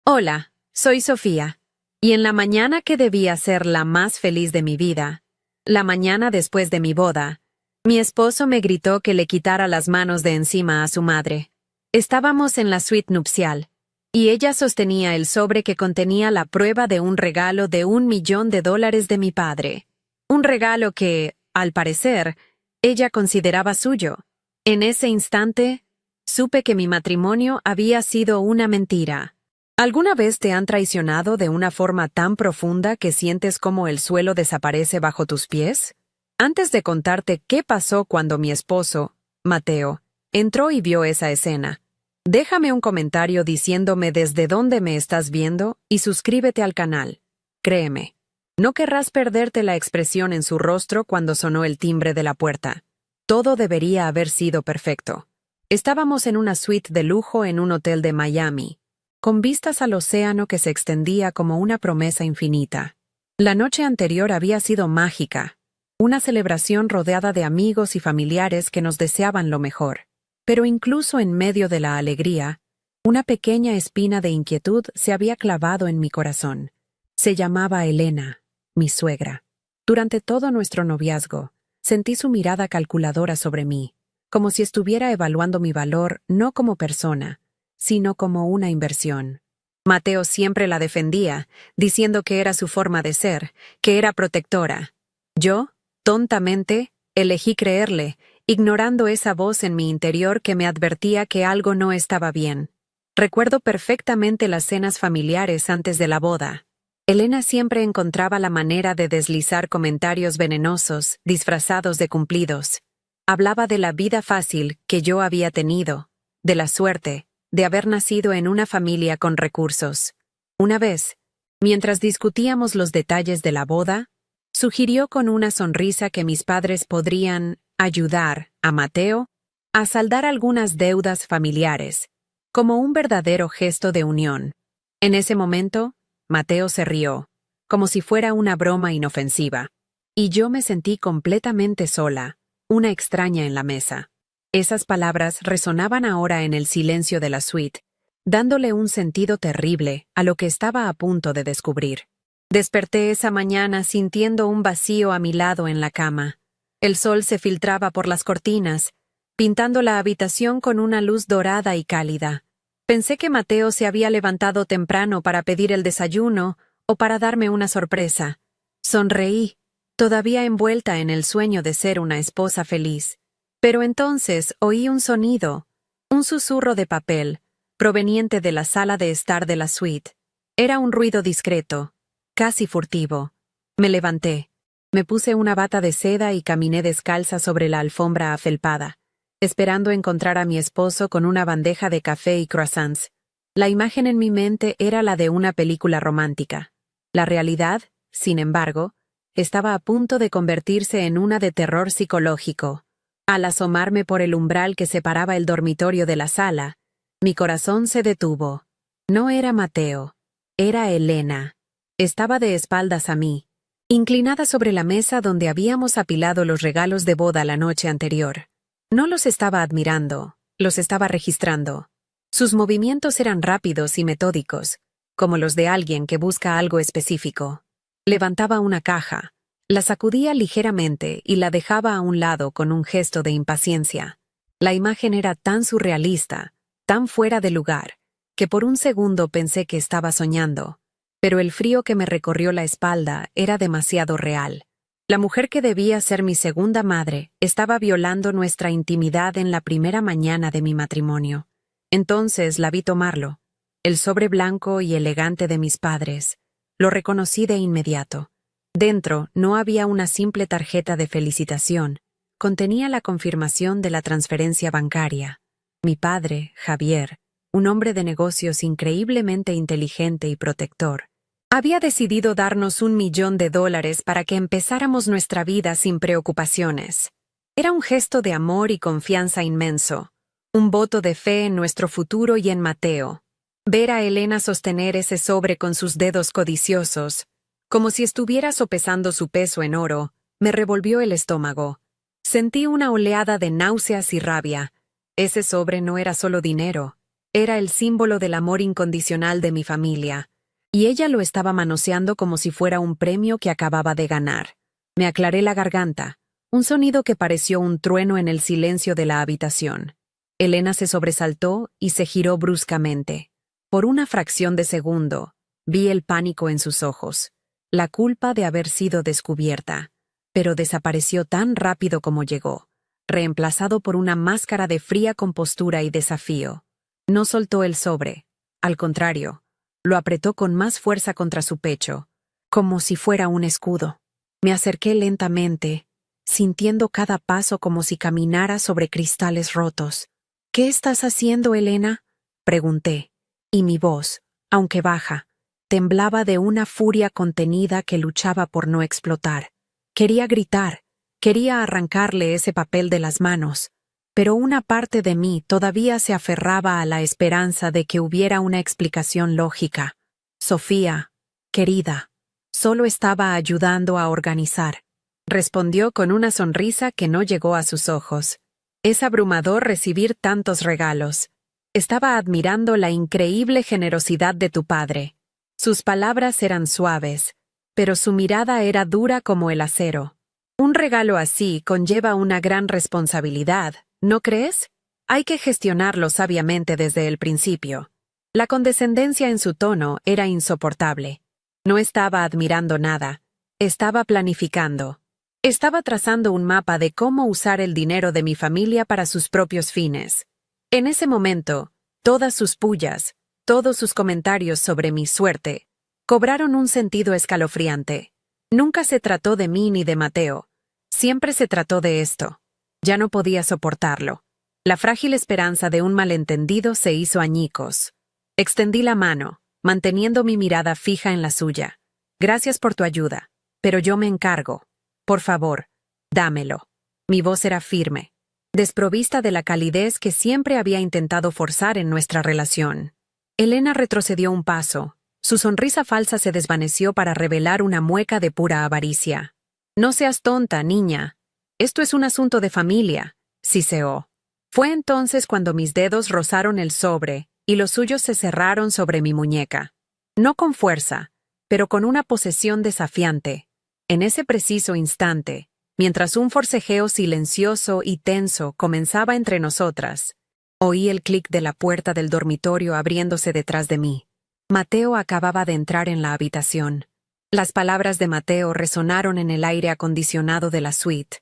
Hola, soy Sofía, y en la mañana que debía ser la más feliz de mi vida, la mañana después de mi boda, mi esposo me gritó que le quitara las manos de encima a su madre. Estábamos en la suite nupcial, y ella sostenía el sobre que contenía la prueba de un regalo de $1.000.000 de mi padre. Un regalo que, al parecer, ella consideraba suyo. En ese instante, supe que mi matrimonio había sido una mentira. ¿Alguna vez te han traicionado de una forma tan profunda que sientes como el suelo desaparece bajo tus pies? Antes de contarte qué pasó cuando mi esposo, Mateo, entró y vio esa escena, déjame un comentario diciéndome desde dónde me estás viendo y suscríbete al canal. Créeme, no querrás perderte la expresión en su rostro cuando sonó el timbre de la puerta. Todo debería haber sido perfecto. Estábamos en una suite de lujo en un hotel de Miami, con vistas al océano que se extendía como una promesa infinita. La noche anterior había sido mágica, una celebración rodeada de amigos y familiares que nos deseaban lo mejor. Pero incluso en medio de la alegría, una pequeña espina de inquietud se había clavado en mi corazón. Se llamaba Elena, mi suegra. Durante todo nuestro noviazgo, sentí su mirada calculadora sobre mí, como si estuviera evaluando mi valor no como persona, sino como una inversión. Mateo siempre la defendía, diciendo que era su forma de ser, que era protectora. Yo, tontamente, elegí creerle, ignorando esa voz en mi interior que me advertía que algo no estaba bien. Recuerdo perfectamente las cenas familiares antes de la boda. Elena siempre encontraba la manera de deslizar comentarios venenosos, disfrazados de cumplidos. Hablaba de la vida fácil que yo había tenido, de la suerte, de haber nacido en una familia con recursos. Una vez, mientras discutíamos los detalles de la boda, sugirió con una sonrisa que mis padres podrían ayudar a Mateo a saldar algunas deudas familiares, como un verdadero gesto de unión. En ese momento, Mateo se rió, como si fuera una broma inofensiva, y yo me sentí completamente sola, una extraña en la mesa. Esas palabras resonaban ahora en el silencio de la suite, dándole un sentido terrible a lo que estaba a punto de descubrir. Desperté esa mañana sintiendo un vacío a mi lado en la cama. El sol se filtraba por las cortinas, pintando la habitación con una luz dorada y cálida. Pensé que Mateo se había levantado temprano para pedir el desayuno o para darme una sorpresa. Sonreí, todavía envuelta en el sueño de ser una esposa feliz. Pero entonces oí un sonido, un susurro de papel, proveniente de la sala de estar de la suite. Era un ruido discreto, casi furtivo. Me levanté, me puse una bata de seda y caminé descalza sobre la alfombra afelpada, esperando encontrar a mi esposo con una bandeja de café y croissants. La imagen en mi mente era la de una película romántica. La realidad, sin embargo, estaba a punto de convertirse en una de terror psicológico. Al asomarme por el umbral que separaba el dormitorio de la sala, mi corazón se detuvo. No era Mateo, era Elena. Estaba de espaldas a mí, inclinada sobre la mesa donde habíamos apilado los regalos de boda la noche anterior. No los estaba admirando, los estaba registrando. Sus movimientos eran rápidos y metódicos, como los de alguien que busca algo específico. Levantaba una caja, la sacudía ligeramente y la dejaba a un lado con un gesto de impaciencia. La imagen era tan surrealista, tan fuera de lugar, que por un segundo pensé que estaba soñando. Pero el frío que me recorrió la espalda era demasiado real. La mujer que debía ser mi segunda madre estaba violando nuestra intimidad en la primera mañana de mi matrimonio. Entonces la vi tomarlo, el sobre blanco y elegante de mis padres. Lo reconocí de inmediato. Dentro no había una simple tarjeta de felicitación, contenía la confirmación de la transferencia bancaria. Mi padre, Javier, un hombre de negocios increíblemente inteligente y protector, había decidido darnos $1.000.000 para que empezáramos nuestra vida sin preocupaciones. Era un gesto de amor y confianza inmenso, un voto de fe en nuestro futuro y en Mateo. Ver a Elena sostener ese sobre con sus dedos codiciosos, como si estuviera sopesando su peso en oro, me revolvió el estómago. Sentí una oleada de náuseas y rabia. Ese sobre no era solo dinero, era el símbolo del amor incondicional de mi familia, y ella lo estaba manoseando como si fuera un premio que acababa de ganar. Me aclaré la garganta, un sonido que pareció un trueno en el silencio de la habitación. Elena se sobresaltó y se giró bruscamente. Por una fracción de segundo, vi el pánico en sus ojos, la culpa de haber sido descubierta, pero desapareció tan rápido como llegó, reemplazado por una máscara de fría compostura y desafío. No soltó el sobre, al contrario, lo apretó con más fuerza contra su pecho, como si fuera un escudo. Me acerqué lentamente, sintiendo cada paso como si caminara sobre cristales rotos. «¿Qué estás haciendo, Elena?», pregunté, y mi voz, aunque baja, temblaba de una furia contenida que luchaba por no explotar. Quería gritar, quería arrancarle ese papel de las manos, pero una parte de mí todavía se aferraba a la esperanza de que hubiera una explicación lógica. «Sofía, querida, solo estaba ayudando a organizar», respondió con una sonrisa que no llegó a sus ojos. «Es abrumador recibir tantos regalos. Estaba admirando la increíble generosidad de tu padre». Sus palabras eran suaves, pero su mirada era dura como el acero. Un regalo así conlleva una gran responsabilidad, ¿no crees? Hay que gestionarlo sabiamente desde el principio. La condescendencia en su tono era insoportable. No estaba admirando nada, estaba planificando. Estaba trazando un mapa de cómo usar el dinero de mi familia para sus propios fines. En ese momento, todas sus pullas, todos sus comentarios sobre mi suerte, cobraron un sentido escalofriante. Nunca se trató de mí ni de Mateo. Siempre se trató de esto. Ya no podía soportarlo. La frágil esperanza de un malentendido se hizo añicos. Extendí la mano, manteniendo mi mirada fija en la suya. «Gracias por tu ayuda, pero yo me encargo. Por favor, dámelo». Mi voz era firme, desprovista de la calidez que siempre había intentado forzar en nuestra relación. Elena retrocedió un paso. Su sonrisa falsa se desvaneció para revelar una mueca de pura avaricia. «No seas tonta, niña. Esto es un asunto de familia», siseó. Fue entonces cuando mis dedos rozaron el sobre y los suyos se cerraron sobre mi muñeca. No con fuerza, pero con una posesión desafiante. En ese preciso instante, mientras un forcejeo silencioso y tenso comenzaba entre nosotras, oí el clic de la puerta del dormitorio abriéndose detrás de mí. Mateo acababa de entrar en la habitación. Las palabras de Mateo resonaron en el aire acondicionado de la suite,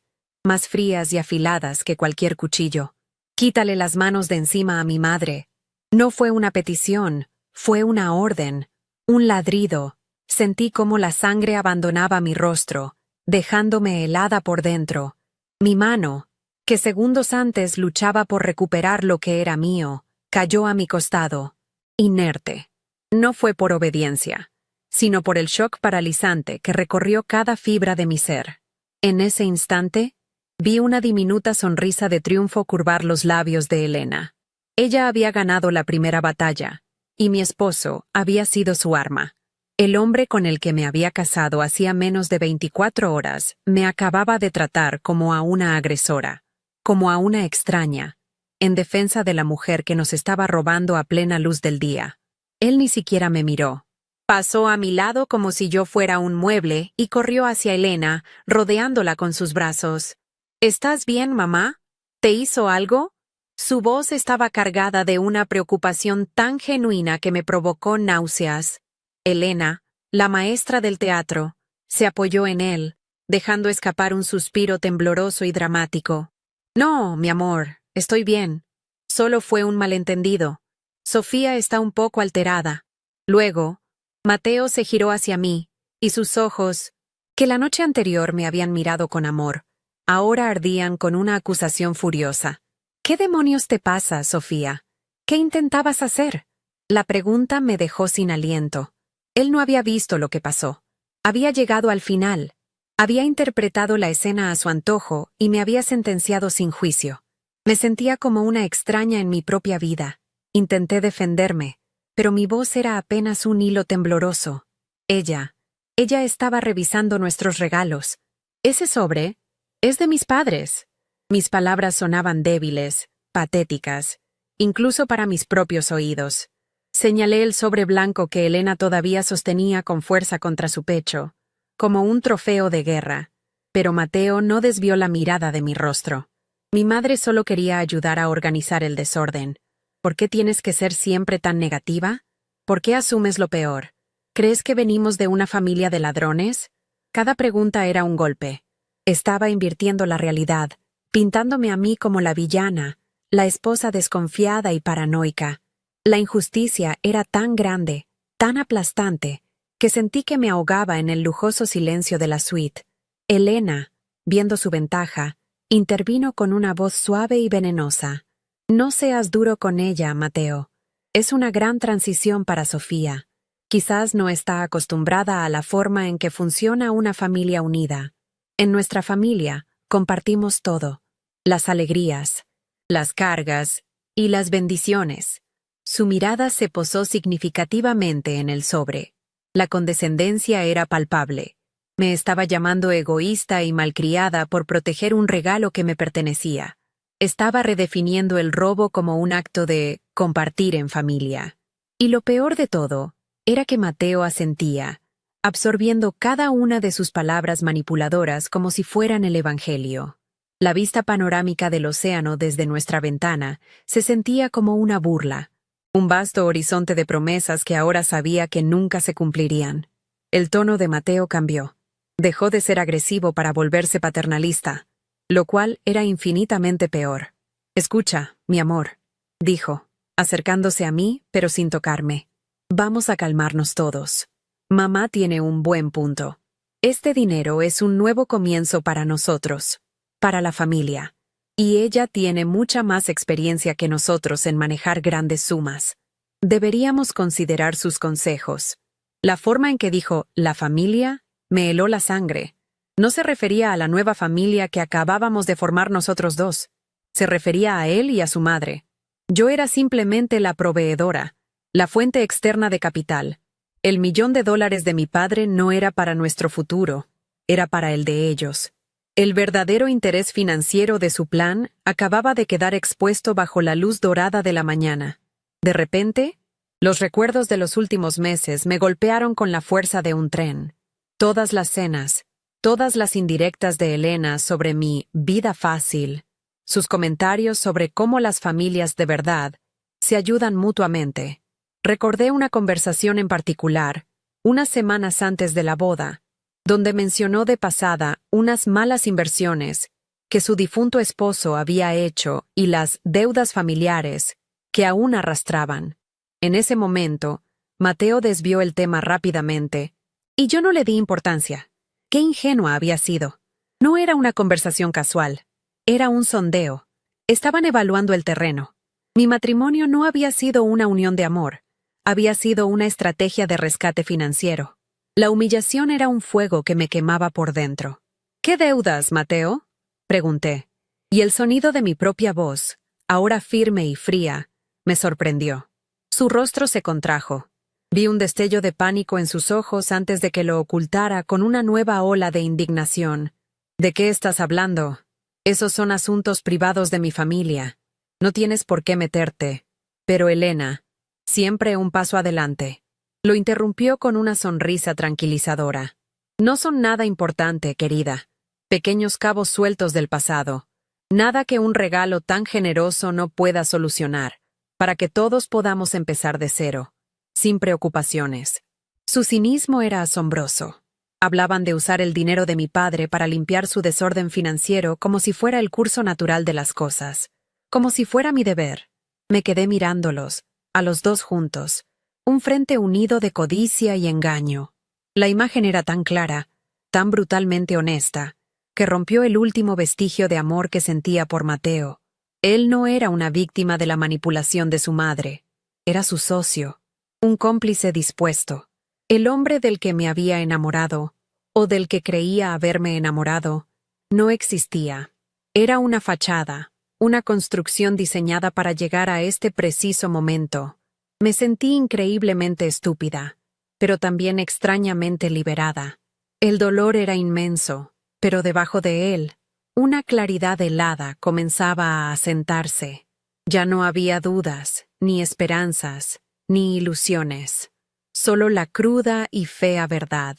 más frías y afiladas que cualquier cuchillo. «Quítale las manos de encima a mi madre». No fue una petición, fue una orden, un ladrido. Sentí cómo la sangre abandonaba mi rostro, dejándome helada por dentro. Mi mano, que segundos antes luchaba por recuperar lo que era mío, cayó a mi costado, inerte. No fue por obediencia, sino por el shock paralizante que recorrió cada fibra de mi ser. En ese instante, vi una diminuta sonrisa de triunfo curvar los labios de Elena. Ella había ganado la primera batalla, y mi esposo había sido su arma. El hombre con el que me había casado hacía menos de 24 horas me acababa de tratar como a una agresora, como a una extraña, en defensa de la mujer que nos estaba robando a plena luz del día. Él ni siquiera me miró. Pasó a mi lado como si yo fuera un mueble y corrió hacia Elena, rodeándola con sus brazos. «¿Estás bien, mamá? ¿Te hizo algo?». Su voz estaba cargada de una preocupación tan genuina que me provocó náuseas. Elena, la maestra del teatro, se apoyó en él, dejando escapar un suspiro tembloroso y dramático. «No, mi amor, estoy bien. Solo fue un malentendido. Sofía está un poco alterada». Luego, Mateo se giró hacia mí, y sus ojos, que la noche anterior me habían mirado con amor, ahora ardían con una acusación furiosa. «¿Qué demonios te pasa, Sofía? ¿Qué intentabas hacer?». La pregunta me dejó sin aliento. Él no había visto lo que pasó. Había llegado al final. Había interpretado la escena a su antojo y me había sentenciado sin juicio. Me sentía como una extraña en mi propia vida. Intenté defenderme, pero mi voz era apenas un hilo tembloroso. Ella estaba revisando nuestros regalos. «Ese sobre es de mis padres». Mis palabras sonaban débiles, patéticas, incluso para mis propios oídos. Señalé el sobre blanco que Elena todavía sostenía con fuerza contra su pecho, como un trofeo de guerra, pero Mateo no desvió la mirada de mi rostro. Mi madre solo quería ayudar a organizar el desorden. ¿Por qué tienes que ser siempre tan negativa? ¿Por qué asumes lo peor? ¿Crees que venimos de una familia de ladrones? Cada pregunta era un golpe. Estaba invirtiendo la realidad, pintándome a mí como la villana, la esposa desconfiada y paranoica. La injusticia era tan grande, tan aplastante, que sentí que me ahogaba en el lujoso silencio de la suite. Elena, viendo su ventaja, intervino con una voz suave y venenosa. No seas duro con ella, Mateo. Es una gran transición para Sofía. Quizás no está acostumbrada a la forma en que funciona una familia unida. En nuestra familia compartimos todo, las alegrías, las cargas y las bendiciones. Su mirada se posó significativamente en el sobre. La condescendencia era palpable. Me estaba llamando egoísta y malcriada por proteger un regalo que me pertenecía. Estaba redefiniendo el robo como un acto de compartir en familia. Y lo peor de todo era que Mateo asentía, absorbiendo cada una de sus palabras manipuladoras como si fueran el Evangelio. La vista panorámica del océano desde nuestra ventana se sentía como una burla, un vasto horizonte de promesas que ahora sabía que nunca se cumplirían. El tono de Mateo cambió. Dejó de ser agresivo para volverse paternalista, lo cual era infinitamente peor. «Escucha, mi amor», dijo, acercándose a mí, pero sin tocarme. «Vamos a calmarnos todos. Mamá tiene un buen punto. Este dinero es un nuevo comienzo para nosotros, para la familia. Y ella tiene mucha más experiencia que nosotros en manejar grandes sumas. Deberíamos considerar sus consejos». La forma en que dijo «la familia» me heló la sangre. No se refería a la nueva familia que acabábamos de formar nosotros dos. Se refería a él y a su madre. Yo era simplemente la proveedora, la fuente externa de capital. El $1.000.000 de mi padre no era para nuestro futuro, era para el de ellos. El verdadero interés financiero de su plan acababa de quedar expuesto bajo la luz dorada de la mañana. De repente, los recuerdos de los últimos meses me golpearon con la fuerza de un tren. Todas las cenas, todas las indirectas de Elena sobre mi vida fácil, sus comentarios sobre cómo las familias de verdad se ayudan mutuamente. Recordé una conversación en particular, unas semanas antes de la boda, donde mencionó de pasada unas malas inversiones que su difunto esposo había hecho y las deudas familiares que aún arrastraban. En ese momento, Mateo desvió el tema rápidamente, y yo no le di importancia. Qué ingenua había sido. No era una conversación casual. Era un sondeo. Estaban evaluando el terreno. Mi matrimonio no había sido una unión de amor. Había sido una estrategia de rescate financiero. La humillación era un fuego que me quemaba por dentro. «¿Qué deudas, Mateo?», pregunté. Y el sonido de mi propia voz, ahora firme y fría, me sorprendió. Su rostro se contrajo. Vi un destello de pánico en sus ojos antes de que lo ocultara con una nueva ola de indignación. «¿De qué estás hablando? Esos son asuntos privados de mi familia. No tienes por qué meterte». Pero Elena, siempre un paso adelante, lo interrumpió con una sonrisa tranquilizadora. «No son nada importante, querida. Pequeños cabos sueltos del pasado. Nada que un regalo tan generoso no pueda solucionar, para que todos podamos empezar de cero, sin preocupaciones». Su cinismo era asombroso. Hablaban de usar el dinero de mi padre para limpiar su desorden financiero como si fuera el curso natural de las cosas, como si fuera mi deber. Me quedé mirándolos, a los dos juntos, un frente unido de codicia y engaño. La imagen era tan clara, tan brutalmente honesta, que rompió el último vestigio de amor que sentía por Mateo. Él no era una víctima de la manipulación de su madre. Era su socio, un cómplice dispuesto. El hombre del que me había enamorado, o del que creía haberme enamorado, no existía. Era una fachada, una construcción diseñada para llegar a este preciso momento. Me sentí increíblemente estúpida, pero también extrañamente liberada. El dolor era inmenso, pero debajo de él, una claridad helada comenzaba a asentarse. Ya no había dudas, ni esperanzas, ni ilusiones. Solo la cruda y fea verdad.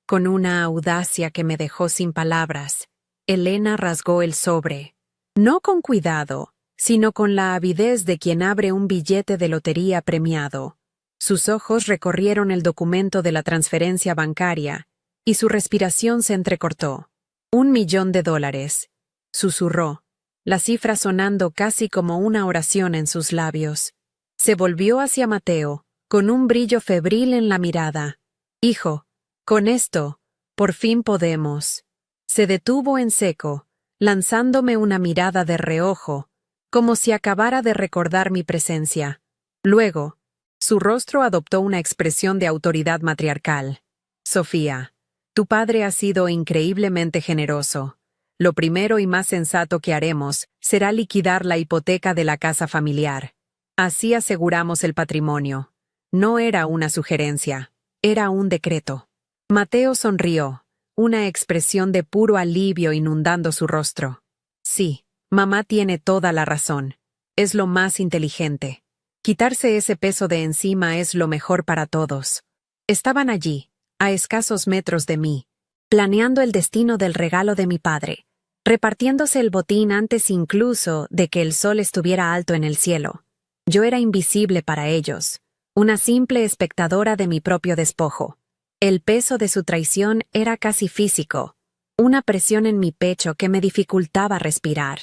Con una audacia que me dejó sin palabras, Elena rasgó el sobre. No con cuidado, sino con la avidez de quien abre un billete de lotería premiado. Sus ojos recorrieron el documento de la transferencia bancaria, y su respiración se entrecortó. $1.000.000, susurró, la cifra sonando casi como una oración en sus labios. Se volvió hacia Mateo, con un brillo febril en la mirada. Hijo, con esto, por fin podemos. Se detuvo en seco, lanzándome una mirada de reojo, como si acabara de recordar mi presencia. Luego, su rostro adoptó una expresión de autoridad matriarcal. Sofía, tu padre ha sido increíblemente generoso. Lo primero y más sensato que haremos será liquidar la hipoteca de la casa familiar. Así aseguramos el patrimonio. No era una sugerencia, era un decreto. Mateo sonrió, una expresión de puro alivio inundando su rostro. Sí, mamá tiene toda la razón. Es lo más inteligente. Quitarse ese peso de encima es lo mejor para todos. Estaban allí, a escasos metros de mí, planeando el destino del regalo de mi padre, repartiéndose el botín antes incluso de que el sol estuviera alto en el cielo. Yo era invisible para ellos, una simple espectadora de mi propio despojo. El peso de su traición era casi físico, una presión en mi pecho que me dificultaba respirar.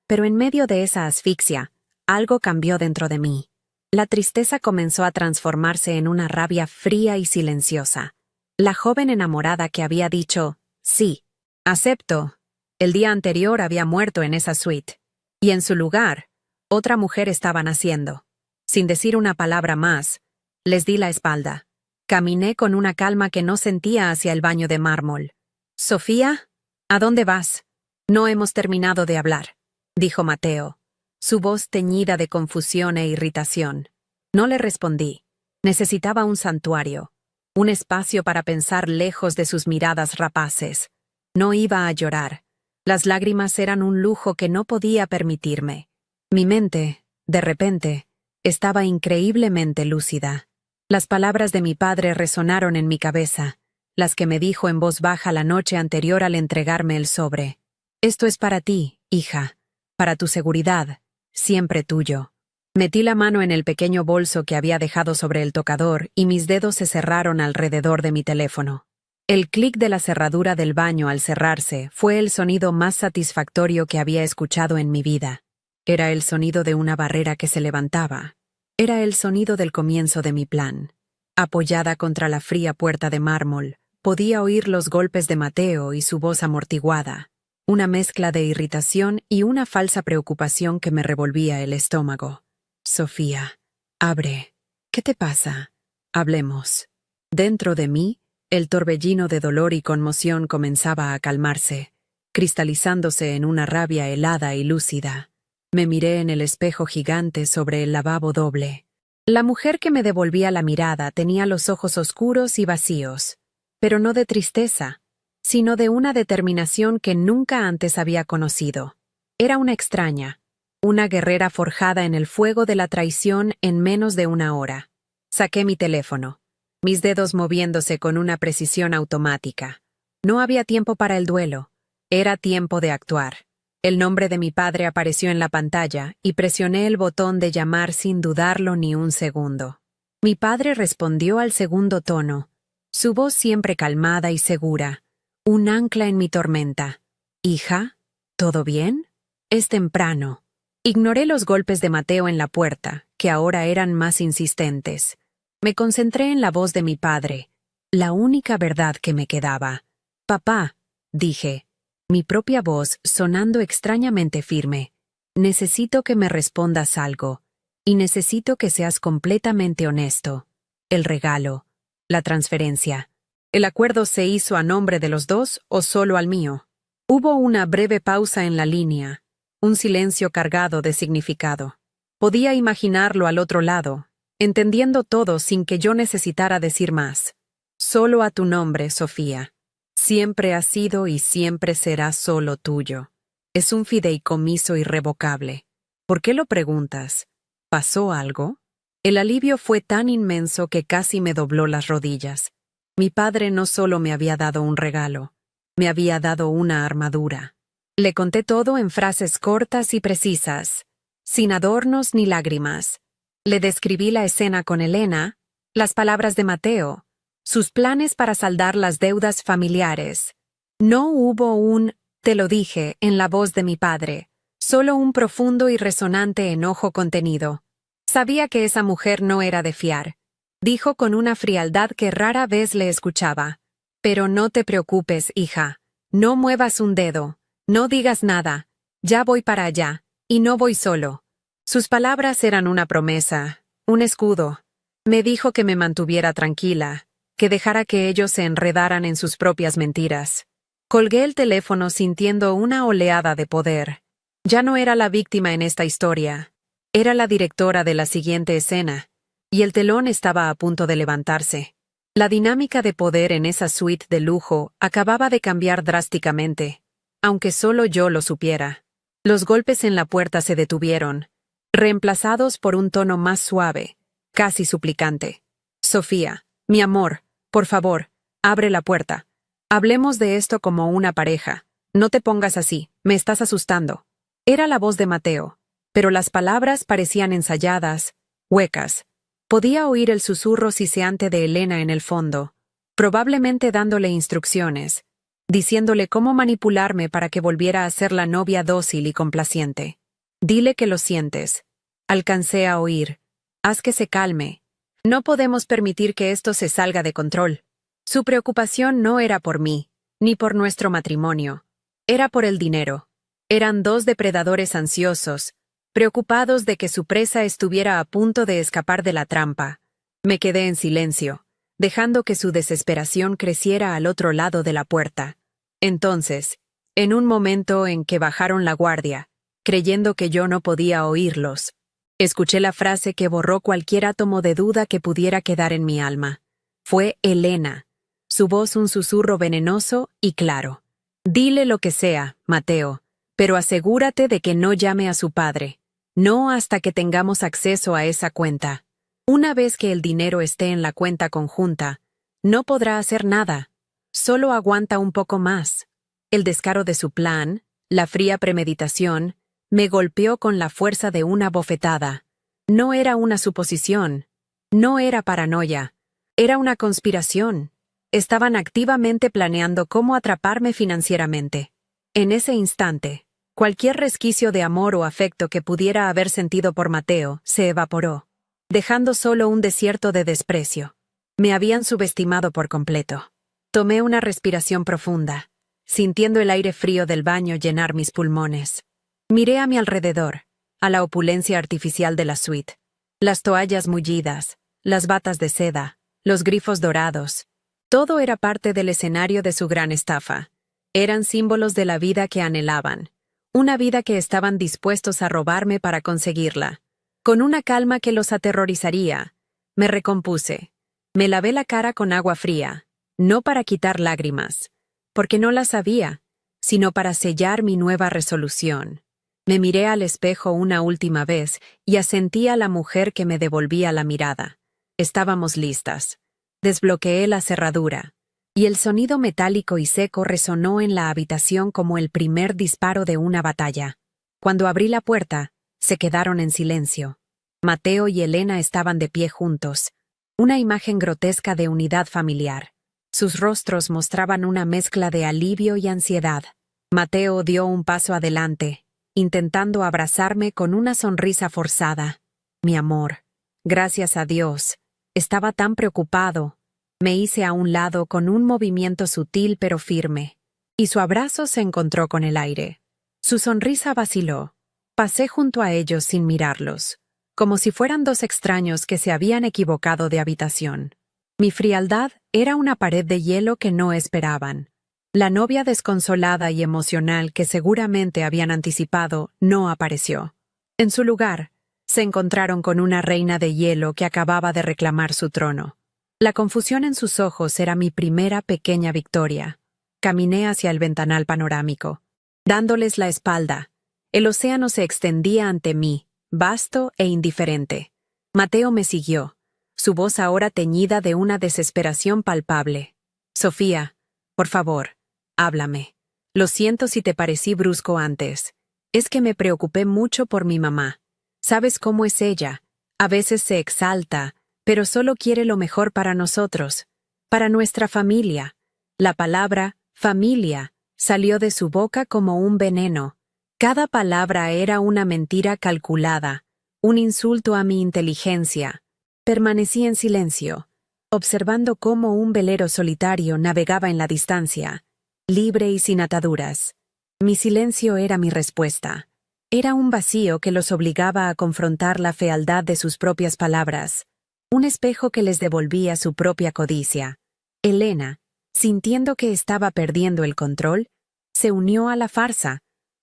Pero en medio de esa asfixia, algo cambió dentro de mí. La tristeza comenzó a transformarse en una rabia fría y silenciosa. La joven enamorada que había dicho, sí, acepto, el día anterior había muerto en esa suite, y en su lugar, otra mujer estaba naciendo. Sin decir una palabra más, les di la espalda. Caminé con una calma que no sentía hacia el baño de mármol. «Sofía, ¿a dónde vas?» «No hemos terminado de hablar», dijo Mateo, su voz teñida de confusión e irritación. No le respondí. Necesitaba un santuario, un espacio para pensar lejos de sus miradas rapaces. No iba a llorar. Las lágrimas eran un lujo que no podía permitirme. Mi mente, de repente, estaba increíblemente lúcida. Las palabras de mi padre resonaron en mi cabeza, las que me dijo en voz baja la noche anterior al entregarme el sobre. «Esto es para ti, hija, para tu seguridad, siempre tuyo». Metí la mano en el pequeño bolso que había dejado sobre el tocador y mis dedos se cerraron alrededor de mi teléfono. El clic de la cerradura del baño al cerrarse fue el sonido más satisfactorio que había escuchado en mi vida. Era el sonido de una barrera que se levantaba. Era el sonido del comienzo de mi plan. Apoyada contra la fría puerta de mármol, podía oír los golpes de Mateo y su voz amortiguada, una mezcla de irritación y una falsa preocupación que me revolvía el estómago. «Sofía, abre. ¿Qué te pasa? Hablemos». Dentro de mí, el torbellino de dolor y conmoción comenzaba a calmarse, cristalizándose en una rabia helada y lúcida. Me miré en el espejo gigante sobre el lavabo doble. La mujer que me devolvía la mirada tenía los ojos oscuros y vacíos, pero no de tristeza, sino de una determinación que nunca antes había conocido. Era una extraña, una guerrera forjada en el fuego de la traición en menos de una hora. Saqué mi teléfono, mis dedos moviéndose con una precisión automática. No había tiempo para el duelo, era tiempo de actuar. El nombre de mi padre apareció en la pantalla y presioné el botón de llamar sin dudarlo ni un segundo. Mi padre respondió al segundo tono, su voz siempre calmada y segura, un ancla en mi tormenta. «Hija, ¿todo bien?» «Es temprano». Ignoré los golpes de Mateo en la puerta, que ahora eran más insistentes. Me concentré en la voz de mi padre, la única verdad que me quedaba. «Papá», dije, mi propia voz sonando extrañamente firme, «necesito que me respondas algo, y necesito que seas completamente honesto. El regalo, la transferencia. ¿El acuerdo se hizo a nombre de los dos o solo al mío?» Hubo una breve pausa en la línea, un silencio cargado de significado. Podía imaginarlo al otro lado, entendiendo todo sin que yo necesitara decir más. «Solo a tu nombre, Sofía. Siempre ha sido y siempre será solo tuyo. Es un fideicomiso irrevocable. ¿Por qué lo preguntas? ¿Pasó algo? El alivio fue tan inmenso que casi me dobló las rodillas. Mi padre no solo me había dado un regalo, me había dado una armadura. Le conté todo en frases cortas y precisas, sin adornos ni lágrimas. Le describí la escena con Elena, las palabras de Mateo, sus planes para saldar las deudas familiares. No hubo un «te lo dije» en la voz de mi padre, solo un profundo y resonante enojo contenido. Sabía que esa mujer no era de fiar. Dijo con una frialdad que rara vez le escuchaba. «Pero no te preocupes, hija. No muevas un dedo. No digas nada. Ya voy para allá. Y no voy solo». Sus palabras eran una promesa, un escudo. Me dijo que me mantuviera tranquila, que dejara que ellos se enredaran en sus propias mentiras. Colgué el teléfono sintiendo una oleada de poder. Ya no era la víctima en esta historia. Era la directora de la siguiente escena, y el telón estaba a punto de levantarse. La dinámica de poder en esa suite de lujo acababa de cambiar drásticamente, aunque solo yo lo supiera. Los golpes en la puerta se detuvieron, reemplazados por un tono más suave, casi suplicante. «Sofía, mi amor, por favor, abre la puerta. Hablemos de esto como una pareja. No te pongas así, me estás asustando». Era la voz de Mateo, pero las palabras parecían ensayadas, huecas. Podía oír el susurro siseante de Elena en el fondo, probablemente dándole instrucciones, diciéndole cómo manipularme para que volviera a ser la novia dócil y complaciente. «Dile que lo sientes». Alcancé a oír. «Haz que se calme. No podemos permitir que esto se salga de control». Su preocupación no era por mí, ni por nuestro matrimonio. Era por el dinero. Eran dos depredadores ansiosos, preocupados de que su presa estuviera a punto de escapar de la trampa. Me quedé en silencio, dejando que su desesperación creciera al otro lado de la puerta. Entonces, en un momento en que bajaron la guardia, creyendo que yo no podía oírlos, escuché la frase que borró cualquier átomo de duda que pudiera quedar en mi alma. Fue Elena, su voz un susurro venenoso y claro. «Dile lo que sea, Mateo, pero asegúrate de que no llame a su padre. No hasta que tengamos acceso a esa cuenta. Una vez que el dinero esté en la cuenta conjunta, no podrá hacer nada. Solo aguanta un poco más». El descaro de su plan, la fría premeditación, me golpeó con la fuerza de una bofetada. No era una suposición. No era paranoia. Era una conspiración. Estaban activamente planeando cómo atraparme financieramente. En ese instante, cualquier resquicio de amor o afecto que pudiera haber sentido por Mateo se evaporó, dejando solo un desierto de desprecio. Me habían subestimado por completo. Tomé una respiración profunda, sintiendo el aire frío del baño llenar mis pulmones. Miré a mi alrededor, a la opulencia artificial de la suite. Las toallas mullidas, las batas de seda, los grifos dorados. Todo era parte del escenario de su gran estafa. Eran símbolos de la vida que anhelaban, una vida que estaban dispuestos a robarme para conseguirla. Con una calma que los aterrorizaría, me recompuse. Me lavé la cara con agua fría, no para quitar lágrimas, porque no las había, sino para sellar mi nueva resolución. Me miré al espejo una última vez y asentí a la mujer que me devolvía la mirada. Estábamos listas. Desbloqueé la cerradura, y el sonido metálico y seco resonó en la habitación como el primer disparo de una batalla. Cuando abrí la puerta, se quedaron en silencio. Mateo y Elena estaban de pie juntos, una imagen grotesca de unidad familiar. Sus rostros mostraban una mezcla de alivio y ansiedad. Mateo dio un paso adelante, intentando abrazarme con una sonrisa forzada. «Mi amor, gracias a Dios». Estaba tan preocupado. Me hice a un lado con un movimiento sutil pero firme, y su abrazo se encontró con el aire. Su sonrisa vaciló. Pasé junto a ellos sin mirarlos, como si fueran dos extraños que se habían equivocado de habitación. Mi frialdad era una pared de hielo que no esperaban. La novia desconsolada y emocional que seguramente habían anticipado no apareció. En su lugar, se encontraron con una reina de hielo que acababa de reclamar su trono. La confusión en sus ojos era mi primera pequeña victoria. Caminé hacia el ventanal panorámico, dándoles la espalda. El océano se extendía ante mí, vasto e indiferente. Mateo me siguió, su voz ahora teñida de una desesperación palpable. Sofía, por favor, háblame. Lo siento si te parecí brusco antes. Es que me preocupé mucho por mi mamá. ¿Sabes cómo es ella? A veces se exalta, pero solo quiere lo mejor para nosotros, para nuestra familia. La palabra familia salió de su boca como un veneno. Cada palabra era una mentira calculada, un insulto a mi inteligencia. Permanecí en silencio, observando cómo un velero solitario navegaba en la distancia, libre y sin ataduras. Mi silencio era mi respuesta. Era un vacío que los obligaba a confrontar la fealdad de sus propias palabras, un espejo que les devolvía su propia codicia. Elena, sintiendo que estaba perdiendo el control, se unió a la farsa,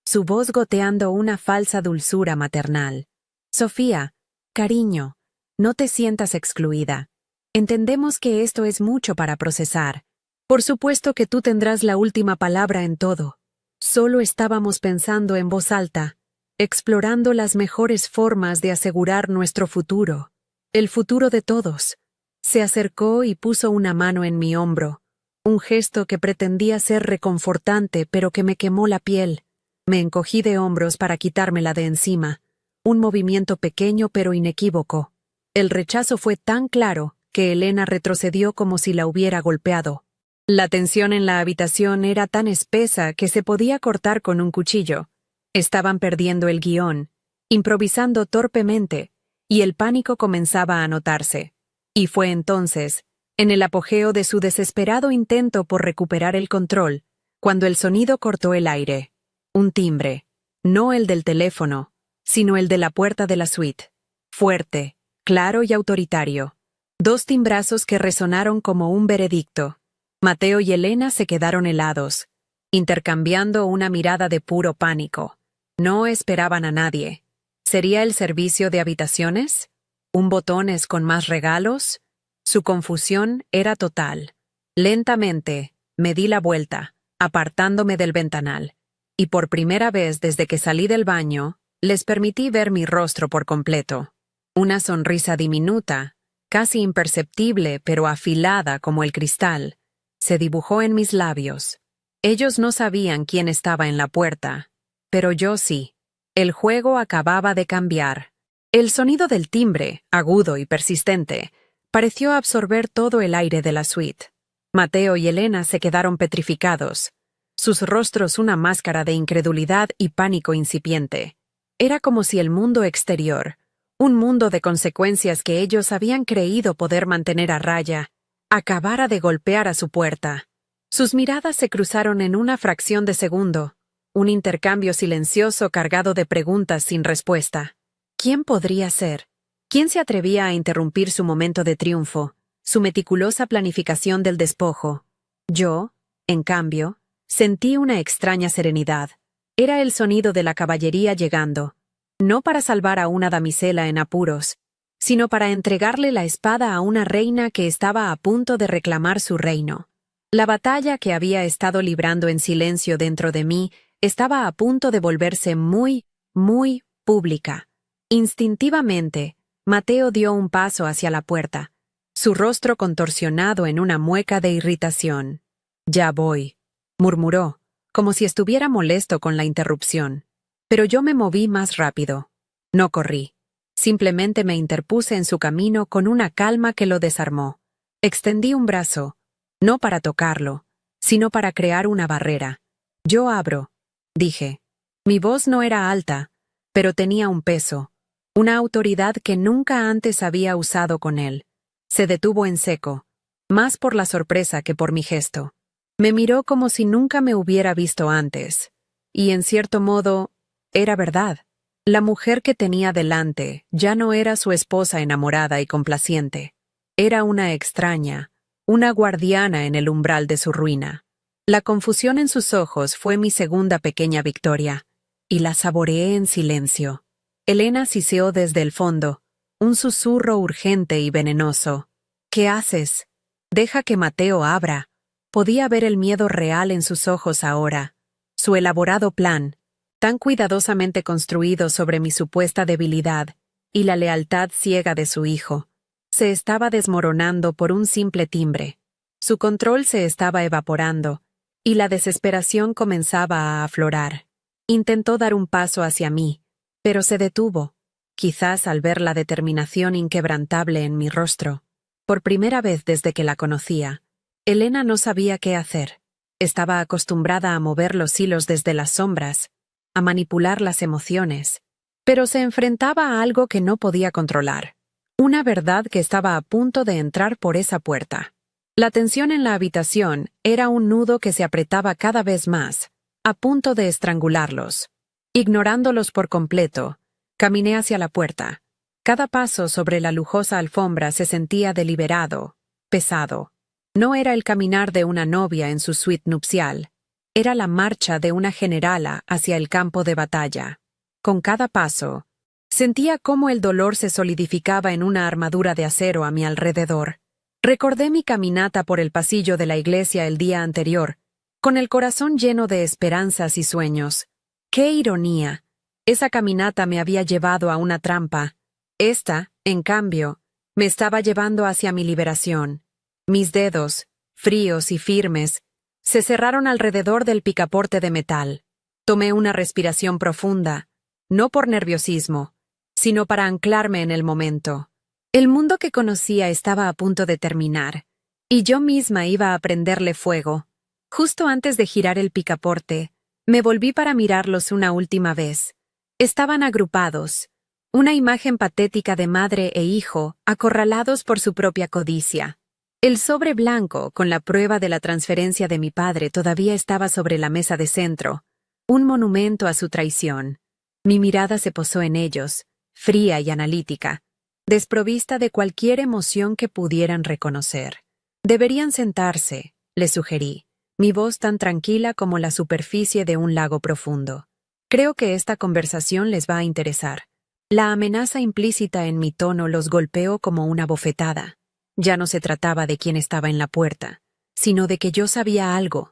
su voz goteando una falsa dulzura maternal. Sofía, cariño, no te sientas excluida. Entendemos que esto es mucho para procesar. Por supuesto que tú tendrás la última palabra en todo. Solo estábamos pensando en voz alta, explorando las mejores formas de asegurar nuestro futuro, el futuro de todos. Se acercó y puso una mano en mi hombro, un gesto que pretendía ser reconfortante pero que me quemó la piel. Me encogí de hombros para quitármela de encima, un movimiento pequeño pero inequívoco. El rechazo fue tan claro que Elena retrocedió como si la hubiera golpeado. La tensión en la habitación era tan espesa que se podía cortar con un cuchillo. Estaban perdiendo el guión, improvisando torpemente, y el pánico comenzaba a notarse. Y fue entonces, en el apogeo de su desesperado intento por recuperar el control, cuando el sonido cortó el aire. Un timbre, no el del teléfono, sino el de la puerta de la suite. Fuerte, claro y autoritario. 2 timbrazos que resonaron como un veredicto. Mateo y Elena se quedaron helados, intercambiando una mirada de puro pánico. No esperaban a nadie. ¿Sería el servicio de habitaciones? ¿Un botones con más regalos? Su confusión era total. Lentamente, me di la vuelta, apartándome del ventanal, y por primera vez desde que salí del baño, les permití ver mi rostro por completo. Una sonrisa diminuta, casi imperceptible pero afilada como el cristal, se dibujó en mis labios. Ellos no sabían quién estaba en la puerta, pero yo sí. El juego acababa de cambiar. El sonido del timbre, agudo y persistente, pareció absorber todo el aire de la suite. Mateo y Elena se quedaron petrificados, sus rostros una máscara de incredulidad y pánico incipiente. Era como si el mundo exterior, un mundo de consecuencias que ellos habían creído poder mantener a raya, acabara de golpear a su puerta. Sus miradas se cruzaron en una fracción de segundo, un intercambio silencioso cargado de preguntas sin respuesta. ¿Quién podría ser? ¿Quién se atrevía a interrumpir su momento de triunfo, su meticulosa planificación del despojo? Yo, en cambio, sentí una extraña serenidad. Era el sonido de la caballería llegando, no para salvar a una damisela en apuros, sino para entregarle la espada a una reina que estaba a punto de reclamar su reino. La batalla que había estado librando en silencio dentro de mí estaba a punto de volverse muy, muy pública. Instintivamente, Mateo dio un paso hacia la puerta, su rostro contorsionado en una mueca de irritación. «Ya voy», murmuró, como si estuviera molesto con la interrupción. Pero yo me moví más rápido. No corrí. Simplemente me interpuse en su camino con una calma que lo desarmó. Extendí un brazo, no para tocarlo, sino para crear una barrera. «Yo abro», dije. Mi voz no era alta, pero tenía un peso, una autoridad que nunca antes había usado con él. Se detuvo en seco, más por la sorpresa que por mi gesto. Me miró como si nunca me hubiera visto antes. Y en cierto modo, era verdad. La mujer que tenía delante ya no era su esposa enamorada y complaciente. Era una extraña, una guardiana en el umbral de su ruina. La confusión en sus ojos fue mi segunda pequeña victoria, y la saboreé en silencio. Elena siseó desde el fondo, un susurro urgente y venenoso. «¿Qué haces? Deja que Mateo abra». Podía ver el miedo real en sus ojos ahora, su elaborado plan, tan cuidadosamente construido sobre mi supuesta debilidad y la lealtad ciega de su hijo, se estaba desmoronando por un simple timbre. Su control se estaba evaporando, y la desesperación comenzaba a aflorar. Intentó dar un paso hacia mí, pero se detuvo, quizás al ver la determinación inquebrantable en mi rostro. Por primera vez desde que la conocía, Elena no sabía qué hacer. Estaba acostumbrada a mover los hilos desde las sombras, a manipular las emociones, pero se enfrentaba a algo que no podía controlar. Una verdad que estaba a punto de entrar por esa puerta. La tensión en la habitación era un nudo que se apretaba cada vez más, a punto de estrangularlos. Ignorándolos por completo, caminé hacia la puerta. Cada paso sobre la lujosa alfombra se sentía deliberado, pesado. No era el caminar de una novia en su suite nupcial, era la marcha de una generala hacia el campo de batalla. Con cada paso, sentía cómo el dolor se solidificaba en una armadura de acero a mi alrededor. Recordé mi caminata por el pasillo de la iglesia el día anterior, con el corazón lleno de esperanzas y sueños. ¡Qué ironía! Esa caminata me había llevado a una trampa. Esta, en cambio, me estaba llevando hacia mi liberación. Mis dedos, fríos y firmes, se cerraron alrededor del picaporte de metal. Tomé una respiración profunda, no por nerviosismo, sino para anclarme en el momento. El mundo que conocía estaba a punto de terminar, y yo misma iba a prenderle fuego. Justo antes de girar el picaporte, me volví para mirarlos una última vez. Estaban agrupados, una imagen patética de madre e hijo acorralados por su propia codicia. El sobre blanco, con la prueba de la transferencia de mi padre, todavía estaba sobre la mesa de centro, un monumento a su traición. Mi mirada se posó en ellos, fría y analítica, desprovista de cualquier emoción que pudieran reconocer. Deberían sentarse, les sugerí, mi voz tan tranquila como la superficie de un lago profundo. Creo que esta conversación les va a interesar. La amenaza implícita en mi tono los golpeó como una bofetada. Ya no se trataba de quién estaba en la puerta, sino de que yo sabía algo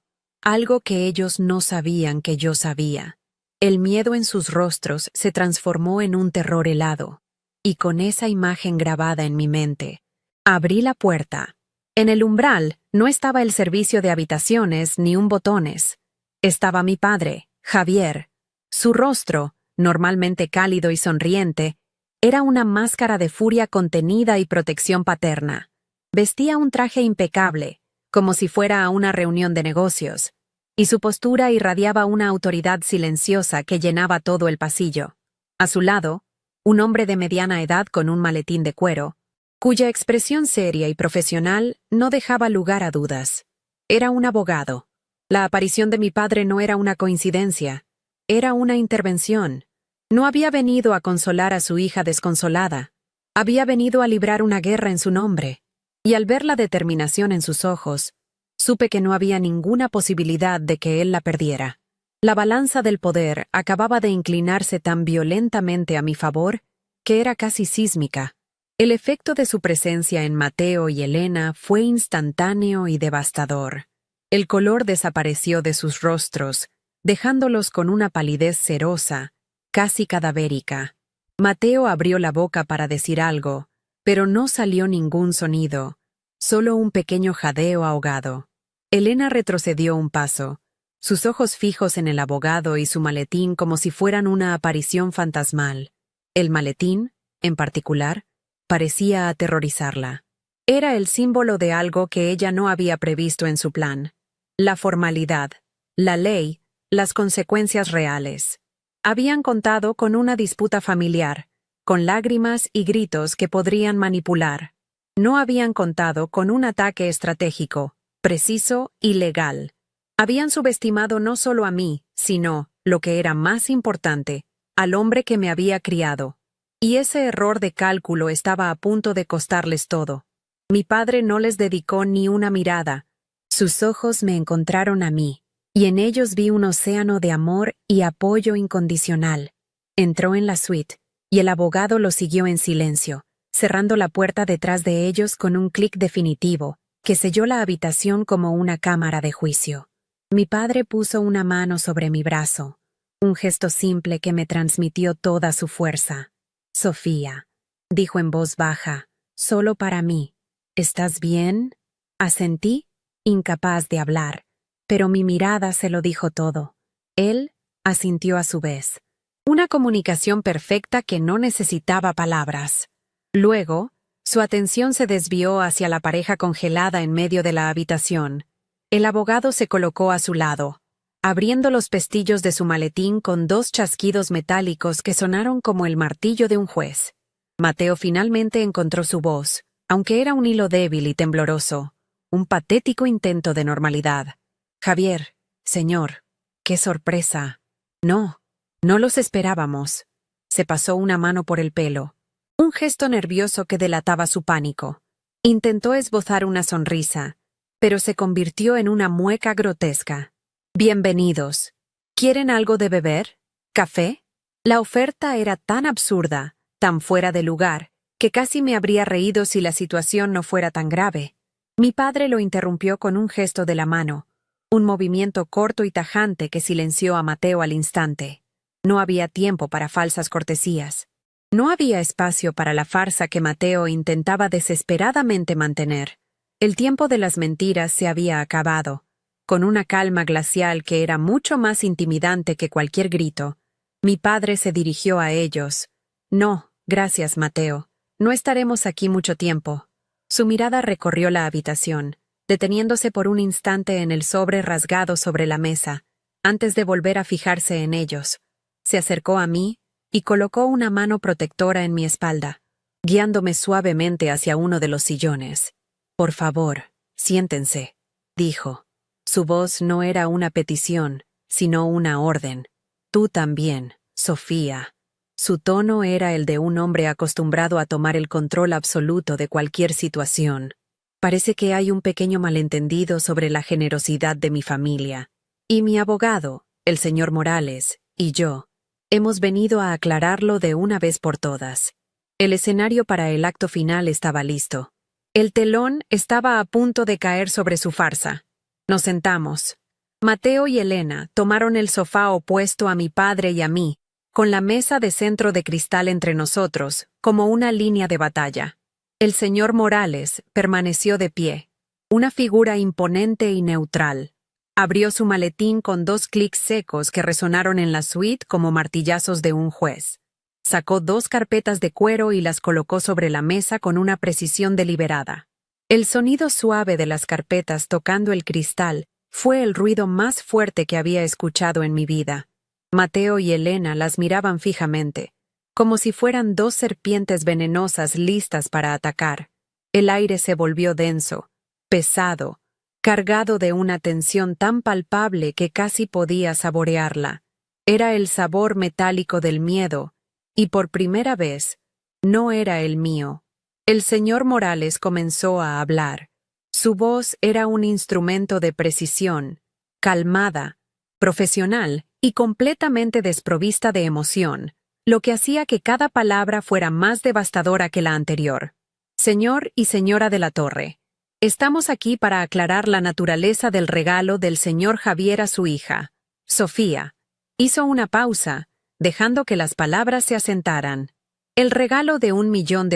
que ellos no sabían que yo sabía. El miedo en sus rostros se transformó en un terror helado, y con esa imagen grabada en mi mente, abrí la puerta. En el umbral no estaba el servicio de habitaciones ni un botones. Estaba mi padre, Javier. Su rostro, normalmente cálido y sonriente, era una máscara de furia contenida y protección paterna. Vestía un traje impecable, como si fuera a una reunión de negocios, y su postura irradiaba una autoridad silenciosa que llenaba todo el pasillo. A su lado, un hombre de mediana edad con un maletín de cuero, cuya expresión seria y profesional no dejaba lugar a dudas. Era un abogado. La aparición de mi padre no era una coincidencia, era una intervención. No había venido a consolar a su hija desconsolada, había venido a librar una guerra en su nombre. Y al ver la determinación en sus ojos, supe que no había ninguna posibilidad de que él la perdiera. La balanza del poder acababa de inclinarse tan violentamente a mi favor que era casi sísmica. El efecto de su presencia en Mateo y Elena fue instantáneo y devastador. El color desapareció de sus rostros, dejándolos con una palidez cerosa, casi cadavérica. Mateo abrió la boca para decir algo, pero no salió ningún sonido, solo un pequeño jadeo ahogado. Elena retrocedió un paso, sus ojos fijos en el abogado y su maletín como si fueran una aparición fantasmal. El maletín, en particular, parecía aterrorizarla. Era el símbolo de algo que ella no había previsto en su plan. La formalidad, la ley, las consecuencias reales. Habían contado con una disputa familiar, con lágrimas y gritos que podrían manipular. No habían contado con un ataque estratégico, preciso y legal. Habían subestimado no solo a mí, sino, lo que era más importante, al hombre que me había criado. Y ese error de cálculo estaba a punto de costarles todo. Mi padre no les dedicó ni una mirada. Sus ojos me encontraron a mí, y en ellos vi un océano de amor y apoyo incondicional. Entró en la suite, y el abogado lo siguió en silencio, cerrando la puerta detrás de ellos con un clic definitivo, que selló la habitación como una cámara de juicio. Mi padre puso una mano sobre mi brazo, Un gesto simple que me transmitió toda su fuerza. Sofía, dijo en voz baja, solo para mí. ¿Estás bien? Asentí, incapaz de hablar, pero mi mirada se lo dijo todo. Él asintió a su vez. Una comunicación perfecta que no necesitaba palabras. Luego, su atención se desvió hacia la pareja congelada en medio de la habitación. El abogado se colocó a su lado, abriendo los pestillos de su maletín con 2 chasquidos metálicos que sonaron como el martillo de un juez. Mateo finalmente encontró su voz, aunque era un hilo débil y tembloroso, un patético intento de normalidad. Javier, señor, qué sorpresa. No los esperábamos. Se pasó una mano por el pelo. Un gesto nervioso que delataba su pánico. Intentó esbozar una sonrisa, pero se convirtió en una mueca grotesca. Bienvenidos. ¿Quieren algo de beber? ¿Café? La oferta era tan absurda, tan fuera de lugar, que casi me habría reído si la situación no fuera tan grave. Mi padre lo interrumpió con un gesto de la mano, un movimiento corto y tajante que silenció a Mateo al instante. No había tiempo para falsas cortesías. No había espacio para la farsa que Mateo intentaba desesperadamente mantener. El tiempo de las mentiras se había acabado. Con una calma glacial que era mucho más intimidante que cualquier grito, mi padre se dirigió a ellos. No, gracias, Mateo. No estaremos aquí mucho tiempo. Su mirada recorrió la habitación, deteniéndose por un instante en el sobre rasgado sobre la mesa, antes de volver a fijarse en ellos. Se acercó a mí y colocó una mano protectora en mi espalda, guiándome suavemente hacia uno de los sillones. Por favor, siéntense, dijo. Su voz no era una petición, sino una orden. Tú también, Sofía. Su tono era el de un hombre acostumbrado a tomar el control absoluto de cualquier situación. Parece que hay un pequeño malentendido sobre la generosidad de mi familia. Y mi abogado, el señor Morales, y yo, hemos venido a aclararlo de una vez por todas. El escenario para el acto final estaba listo. El telón estaba a punto de caer sobre su farsa. Nos sentamos. Mateo y Elena tomaron el sofá opuesto a mi padre y a mí, con la mesa de centro de cristal entre nosotros, como una línea de batalla. El señor Morales permaneció de pie, una figura imponente y neutral. Abrió su maletín con 2 clics secos que resonaron en la suite como martillazos de un juez. Sacó 2 carpetas de cuero y las colocó sobre la mesa con una precisión deliberada. El sonido suave de las carpetas tocando el cristal fue el ruido más fuerte que había escuchado en mi vida. Mateo y Elena las miraban fijamente, como si fueran 2 serpientes venenosas listas para atacar. El aire se volvió denso, pesado, cargado de una tensión tan palpable que casi podía saborearla. Era el sabor metálico del miedo, y por primera vez, no era el mío. El señor Morales comenzó a hablar. Su voz era un instrumento de precisión, calmada, profesional y completamente desprovista de emoción, lo que hacía que cada palabra fuera más devastadora que la anterior. Señor y señora de la Torre, estamos aquí para aclarar la naturaleza del regalo del señor Javier a su hija, Sofía. Hizo una pausa, dejando que las palabras se asentaran. El regalo de $1 millón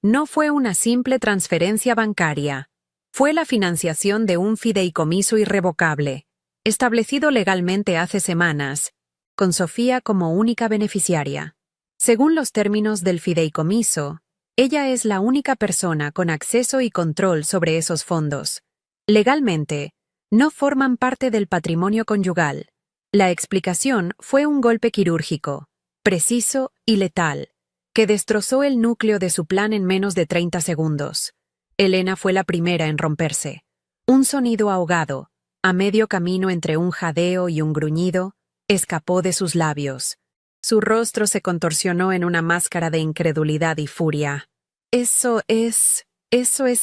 no fue una simple transferencia bancaria. Fue la financiación de un fideicomiso irrevocable, establecido legalmente hace semanas, con Sofía como única beneficiaria. Según los términos del fideicomiso, ella es la única persona con acceso y control sobre esos fondos. Legalmente, no forman parte del patrimonio conyugal. La explicación fue un golpe quirúrgico, preciso y letal, que destrozó el núcleo de su plan en menos de 30 segundos. Elena fue la primera en romperse. Un sonido ahogado, a medio camino entre un jadeo y un gruñido, escapó de sus labios. Su rostro se contorsionó en una máscara de incredulidad y furia. Eso es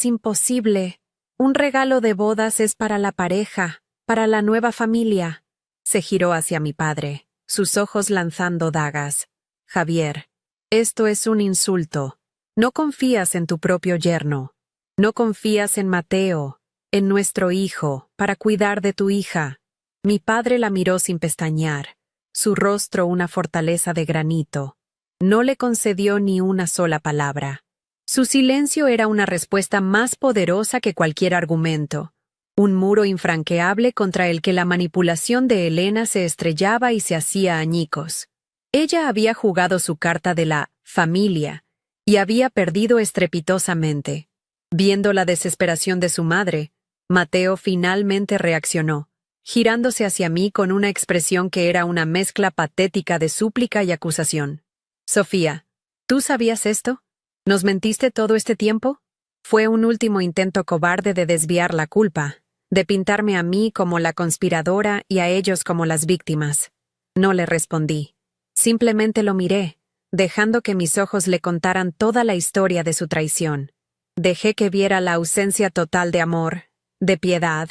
imposible. Un regalo de bodas es para la pareja, para la nueva familia. Se giró hacia mi padre, sus ojos lanzando dagas. Javier, esto es un insulto. No confías en tu propio yerno. No confías en Mateo, en nuestro hijo, para cuidar de tu hija. Mi padre la miró sin pestañear. su rostro una fortaleza de granito. No le concedió ni una sola palabra. Su silencio era una respuesta más poderosa que cualquier argumento, un muro infranqueable contra el que la manipulación de Elena se estrellaba y se hacía añicos. Ella había jugado su carta de la familia y había perdido estrepitosamente. Viendo la desesperación de su madre, Mateo finalmente reaccionó, girándose hacia mí con una expresión que era una mezcla patética de súplica y acusación. «Sofía, ¿tú sabías esto? ¿Nos mentiste todo este tiempo?» Fue un último intento cobarde de desviar la culpa, de pintarme a mí como la conspiradora y a ellos como las víctimas. No le respondí. Simplemente lo miré, dejando que mis ojos le contaran toda la historia de su traición. Dejé que viera la ausencia total de amor, de piedad,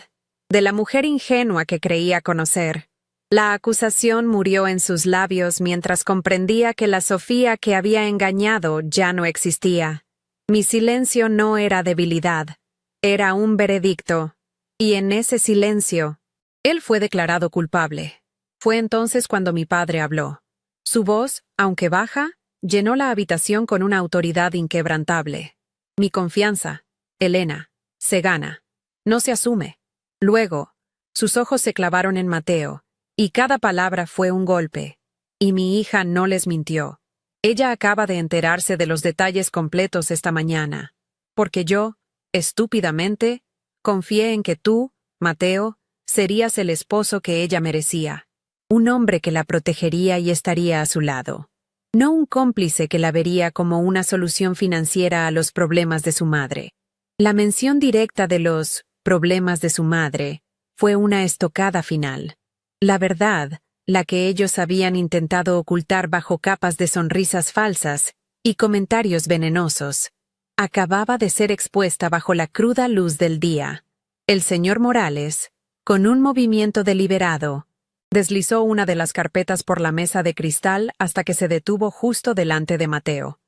de la mujer ingenua que creía conocer. La acusación murió en sus labios mientras comprendía que la Sofía que había engañado ya no existía. Mi silencio no era debilidad, era un veredicto, y en ese silencio, él fue declarado culpable. Fue entonces cuando mi padre habló. Su voz, aunque baja, llenó la habitación con una autoridad inquebrantable. Mi confianza, Elena, se gana, no se asume. Luego, sus ojos se clavaron en Mateo, y cada palabra fue un golpe. Y mi hija no les mintió. Ella acaba de enterarse de los detalles completos esta mañana. Porque yo, estúpidamente, confié en que tú, Mateo, serías el esposo que ella merecía. Un hombre que la protegería y estaría a su lado. No un cómplice que la vería como una solución financiera a los problemas de su madre. La mención directa de los problemas de su madre fue una estocada final. La verdad, la que ellos habían intentado ocultar bajo capas de sonrisas falsas y comentarios venenosos, acababa de ser expuesta bajo la cruda luz del día. El señor Morales, con un movimiento deliberado, deslizó una de las carpetas por la mesa de cristal hasta que se detuvo justo delante de Mateo.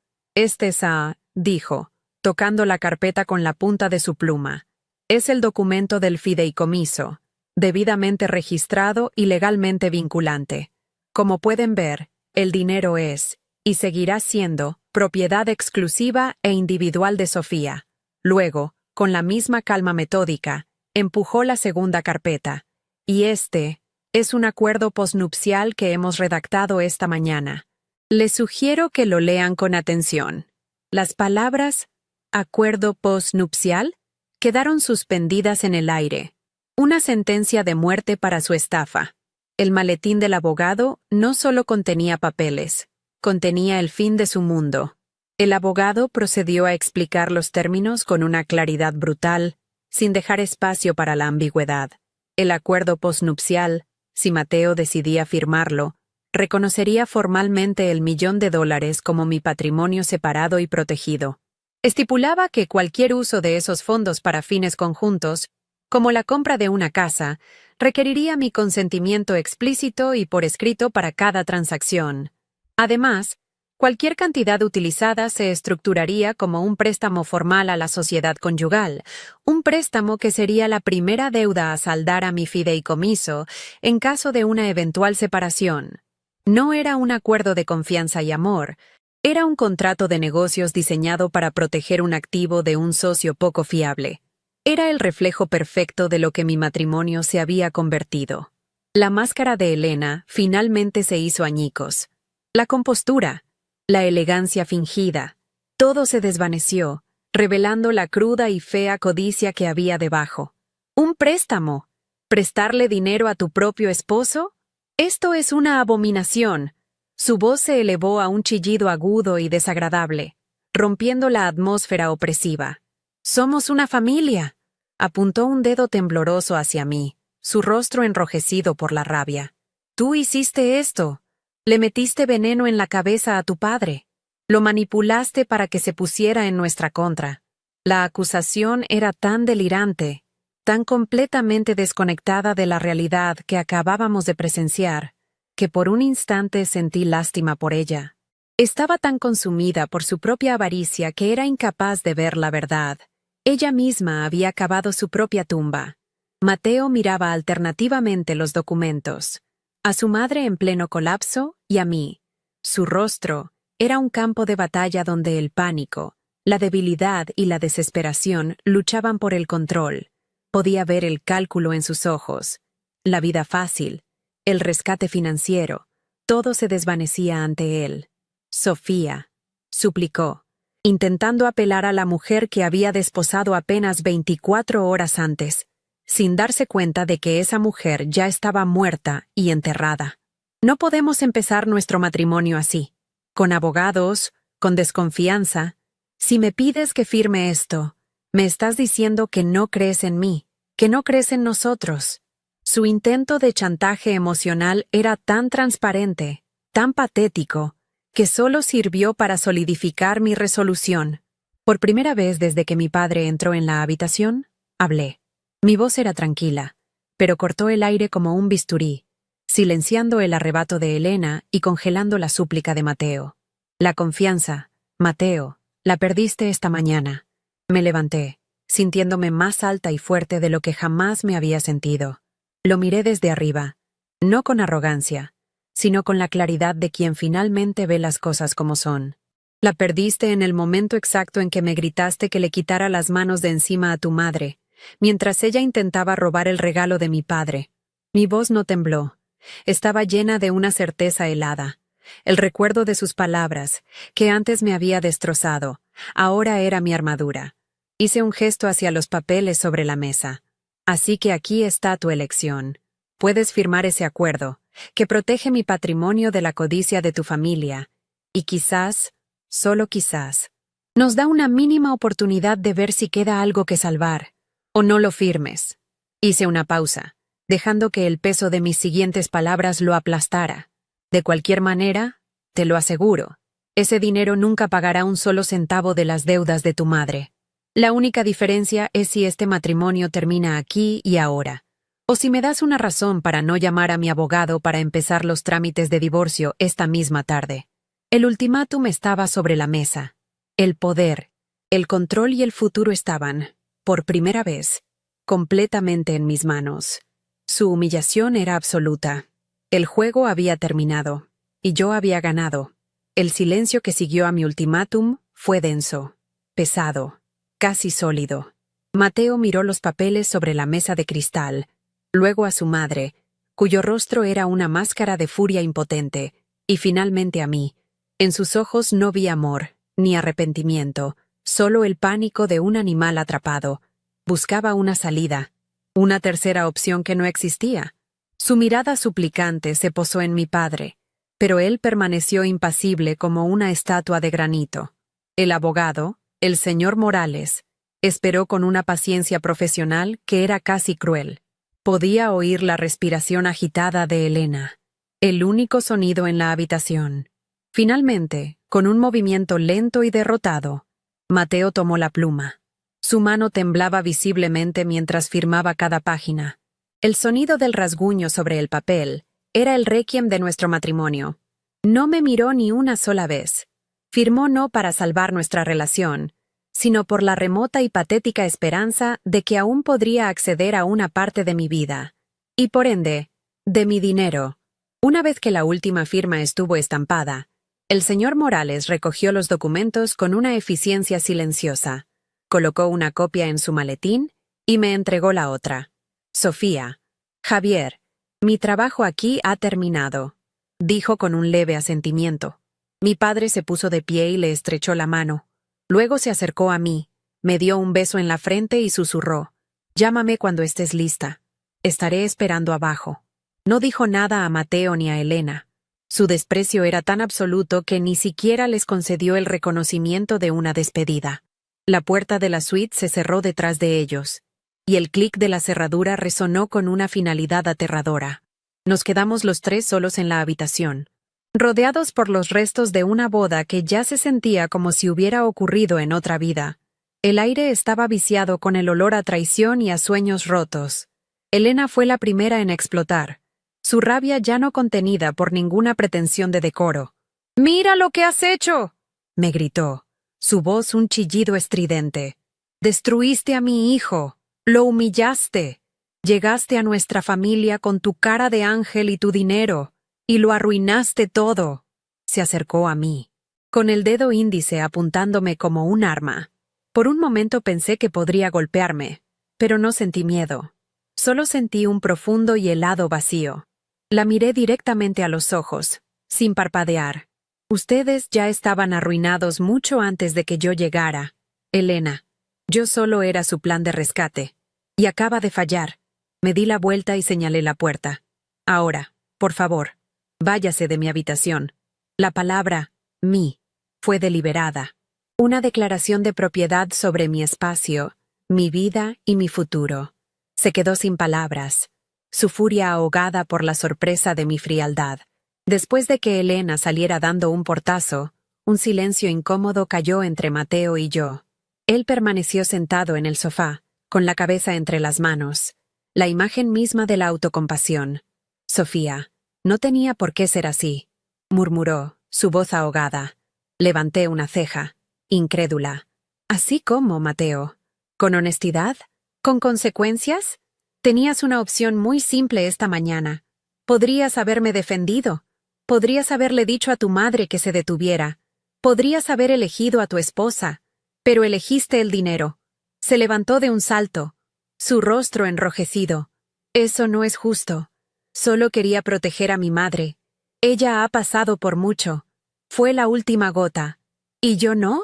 Dijo, tocando la carpeta con la punta de su pluma. Es el documento del fideicomiso, debidamente registrado y legalmente vinculante. Como pueden ver, el dinero es, y seguirá siendo, propiedad exclusiva e individual de Sofía. Luego, con la misma calma metódica, empujó la segunda carpeta. Y es un acuerdo posnupcial que hemos redactado esta mañana. Les sugiero que lo lean con atención. Las palabras «acuerdo posnupcial» quedaron suspendidas en el aire. Una sentencia de muerte para su estafa. El maletín del abogado no solo contenía papeles, contenía el fin de su mundo. El abogado procedió a explicar los términos con una claridad brutal, sin dejar espacio para la ambigüedad. El acuerdo posnupcial, si Mateo decidía firmarlo, reconocería formalmente el $1.000.000 como mi patrimonio separado y protegido. Estipulaba que cualquier uso de esos fondos para fines conjuntos, como la compra de una casa, requeriría mi consentimiento explícito y por escrito para cada transacción. Además, cualquier cantidad utilizada se estructuraría como un préstamo formal a la sociedad conyugal, un préstamo que sería la primera deuda a saldar a mi fideicomiso en caso de una eventual separación. No era un acuerdo de confianza y amor, era un contrato de negocios diseñado para proteger un activo de un socio poco fiable. Era el reflejo perfecto de lo que mi matrimonio se había convertido. La máscara de Elena finalmente se hizo añicos. La compostura, la elegancia fingida, todo se desvaneció, revelando la cruda y fea codicia que había debajo. ¿Un préstamo? ¿Prestarle dinero a tu propio esposo? Esto es una abominación. Su voz se elevó a un chillido agudo y desagradable, rompiendo la atmósfera opresiva. «Somos una familia», apuntó un dedo tembloroso hacia mí, su rostro enrojecido por la rabia. «Tú hiciste esto. Le metiste veneno en la cabeza a tu padre. Lo manipulaste para que se pusiera en nuestra contra». La acusación era tan delirante, tan completamente desconectada de la realidad que acabábamos de presenciar, que por un instante sentí lástima por ella. Estaba tan consumida por su propia avaricia que era incapaz de ver la verdad. Ella misma había cavado su propia tumba. Mateo miraba alternativamente los documentos. a su madre en pleno colapso y a mí. Su rostro era un campo de batalla donde el pánico, la debilidad y la desesperación luchaban por el control. Podía ver el cálculo en sus ojos, la vida fácil, el rescate financiero, todo se desvanecía ante él. Sofía, suplicó, intentando apelar a la mujer que había desposado apenas 24 horas antes, sin darse cuenta de que esa mujer ya estaba muerta y enterrada. No podemos empezar nuestro matrimonio así, con abogados, con desconfianza. Si me pides que firme esto, me estás diciendo que no crees en mí, que no crees en nosotros. Su intento de chantaje emocional era tan transparente, tan patético, que solo sirvió para solidificar mi resolución. Por primera vez desde que mi padre entró en la habitación, hablé. Mi voz era tranquila, pero cortó el aire como un bisturí, silenciando el arrebato de Elena y congelando la súplica de Mateo. La confianza, Mateo, la perdiste esta mañana. Me levanté, sintiéndome más alta y fuerte de lo que jamás me había sentido. Lo miré desde arriba, no con arrogancia, sino con la claridad de quien finalmente ve las cosas como son. La perdiste en el momento exacto en que me gritaste que le quitara las manos de encima a tu madre, mientras ella intentaba robar el regalo de mi padre. Mi voz no tembló. Estaba llena de una certeza helada. El recuerdo de sus palabras, que antes me había destrozado, ahora era mi armadura. Hice un gesto hacia los papeles sobre la mesa. Así que aquí está tu elección. Puedes firmar ese acuerdo, que protege mi patrimonio de la codicia de tu familia, y quizás, solo quizás, nos da una mínima oportunidad de ver si queda algo que salvar. O no lo firmes. Hice una pausa, dejando que el peso de mis siguientes palabras lo aplastara. De cualquier manera, te lo aseguro, ese dinero nunca pagará un solo centavo de las deudas de tu madre. La única diferencia es si este matrimonio termina aquí y ahora, o si me das una razón para no llamar a mi abogado para empezar los trámites de divorcio esta misma tarde. El ultimátum estaba sobre la mesa. El poder, el control y el futuro estaban, por primera vez, completamente en mis manos. Su humillación era absoluta. El juego había terminado, y yo había ganado. El silencio que siguió a mi ultimátum fue denso, pesado, casi sólido. Mateo miró los papeles sobre la mesa de cristal, luego a su madre, cuyo rostro era una máscara de furia impotente, y finalmente a mí. En sus ojos no vi amor, ni arrepentimiento, solo el pánico de un animal atrapado. Buscaba una salida, una tercera opción que no existía. Su mirada suplicante se posó en mi padre, pero él permaneció impasible como una estatua de granito. El abogado, el señor Morales, esperó con una paciencia profesional que era casi cruel. Podía oír la respiración agitada de Elena, el único sonido en la habitación. Finalmente, con un movimiento lento y derrotado, Mateo tomó la pluma. Su mano temblaba visiblemente mientras firmaba cada página. El sonido del rasguño sobre el papel era el requiem de nuestro matrimonio. No me miró ni una sola vez. Firmó no para salvar nuestra relación, sino por la remota y patética esperanza de que aún podría acceder a una parte de mi vida. Y por ende, de mi dinero. Una vez que la última firma estuvo estampada, el señor Morales recogió los documentos con una eficiencia silenciosa, colocó una copia en su maletín y me entregó la otra. Sofía, Javier, mi trabajo aquí ha terminado, dijo con un leve asentimiento. Mi padre se puso de pie y le estrechó la mano. Luego se acercó a mí, me dio un beso en la frente y susurró: «Llámame cuando estés lista. Estaré esperando abajo». No dijo nada a Mateo ni a Elena. Su desprecio era tan absoluto que ni siquiera les concedió el reconocimiento de una despedida. La puerta de la suite se cerró detrás de ellos, y el clic de la cerradura resonó con una finalidad aterradora. Nos quedamos los tres solos en la habitación, rodeados por los restos de una boda que ya se sentía como si hubiera ocurrido en otra vida. El aire estaba viciado con el olor a traición y a sueños rotos. Elena fue la primera en explotar, su rabia ya no contenida por ninguna pretensión de decoro. «¡Mira lo que has hecho!», me gritó, su voz un chillido estridente. «Destruiste a mi hijo, lo humillaste. Llegaste a nuestra familia con tu cara de ángel y tu dinero, y lo arruinaste todo. Se acercó a mí, con el dedo índice apuntándome como un arma. Por un momento pensé que podría golpearme, pero no sentí miedo. Solo sentí un profundo y helado vacío. La miré directamente a los ojos, sin parpadear. Ustedes ya estaban arruinados mucho antes de que yo llegara, Elena. Yo solo era su plan de rescate. Y acaba de fallar. Me di la vuelta y señalé la puerta. Ahora, por favor, váyase de mi habitación. La palabra, mí, fue deliberada. Una declaración de propiedad sobre mi espacio, mi vida y mi futuro. Se quedó sin palabras, su furia ahogada por la sorpresa de mi frialdad. Después de que Elena saliera dando un portazo, un silencio incómodo cayó entre Mateo y yo. Él permaneció sentado en el sofá, con la cabeza entre las manos, la imagen misma de la autocompasión. Sofía, no tenía por qué ser así, murmuró, su voz ahogada. Levanté una ceja, incrédula. ¿Así como, Mateo? ¿Con honestidad? ¿Con consecuencias? Tenías una opción muy simple esta mañana. Podrías haberme defendido. Podrías haberle dicho a tu madre que se detuviera. Podrías haber elegido a tu esposa. Pero elegiste el dinero. Se levantó de un salto, su rostro enrojecido. Eso no es justo. Solo quería proteger a mi madre. Ella ha pasado por mucho. Fue la última gota. ¿Y yo no?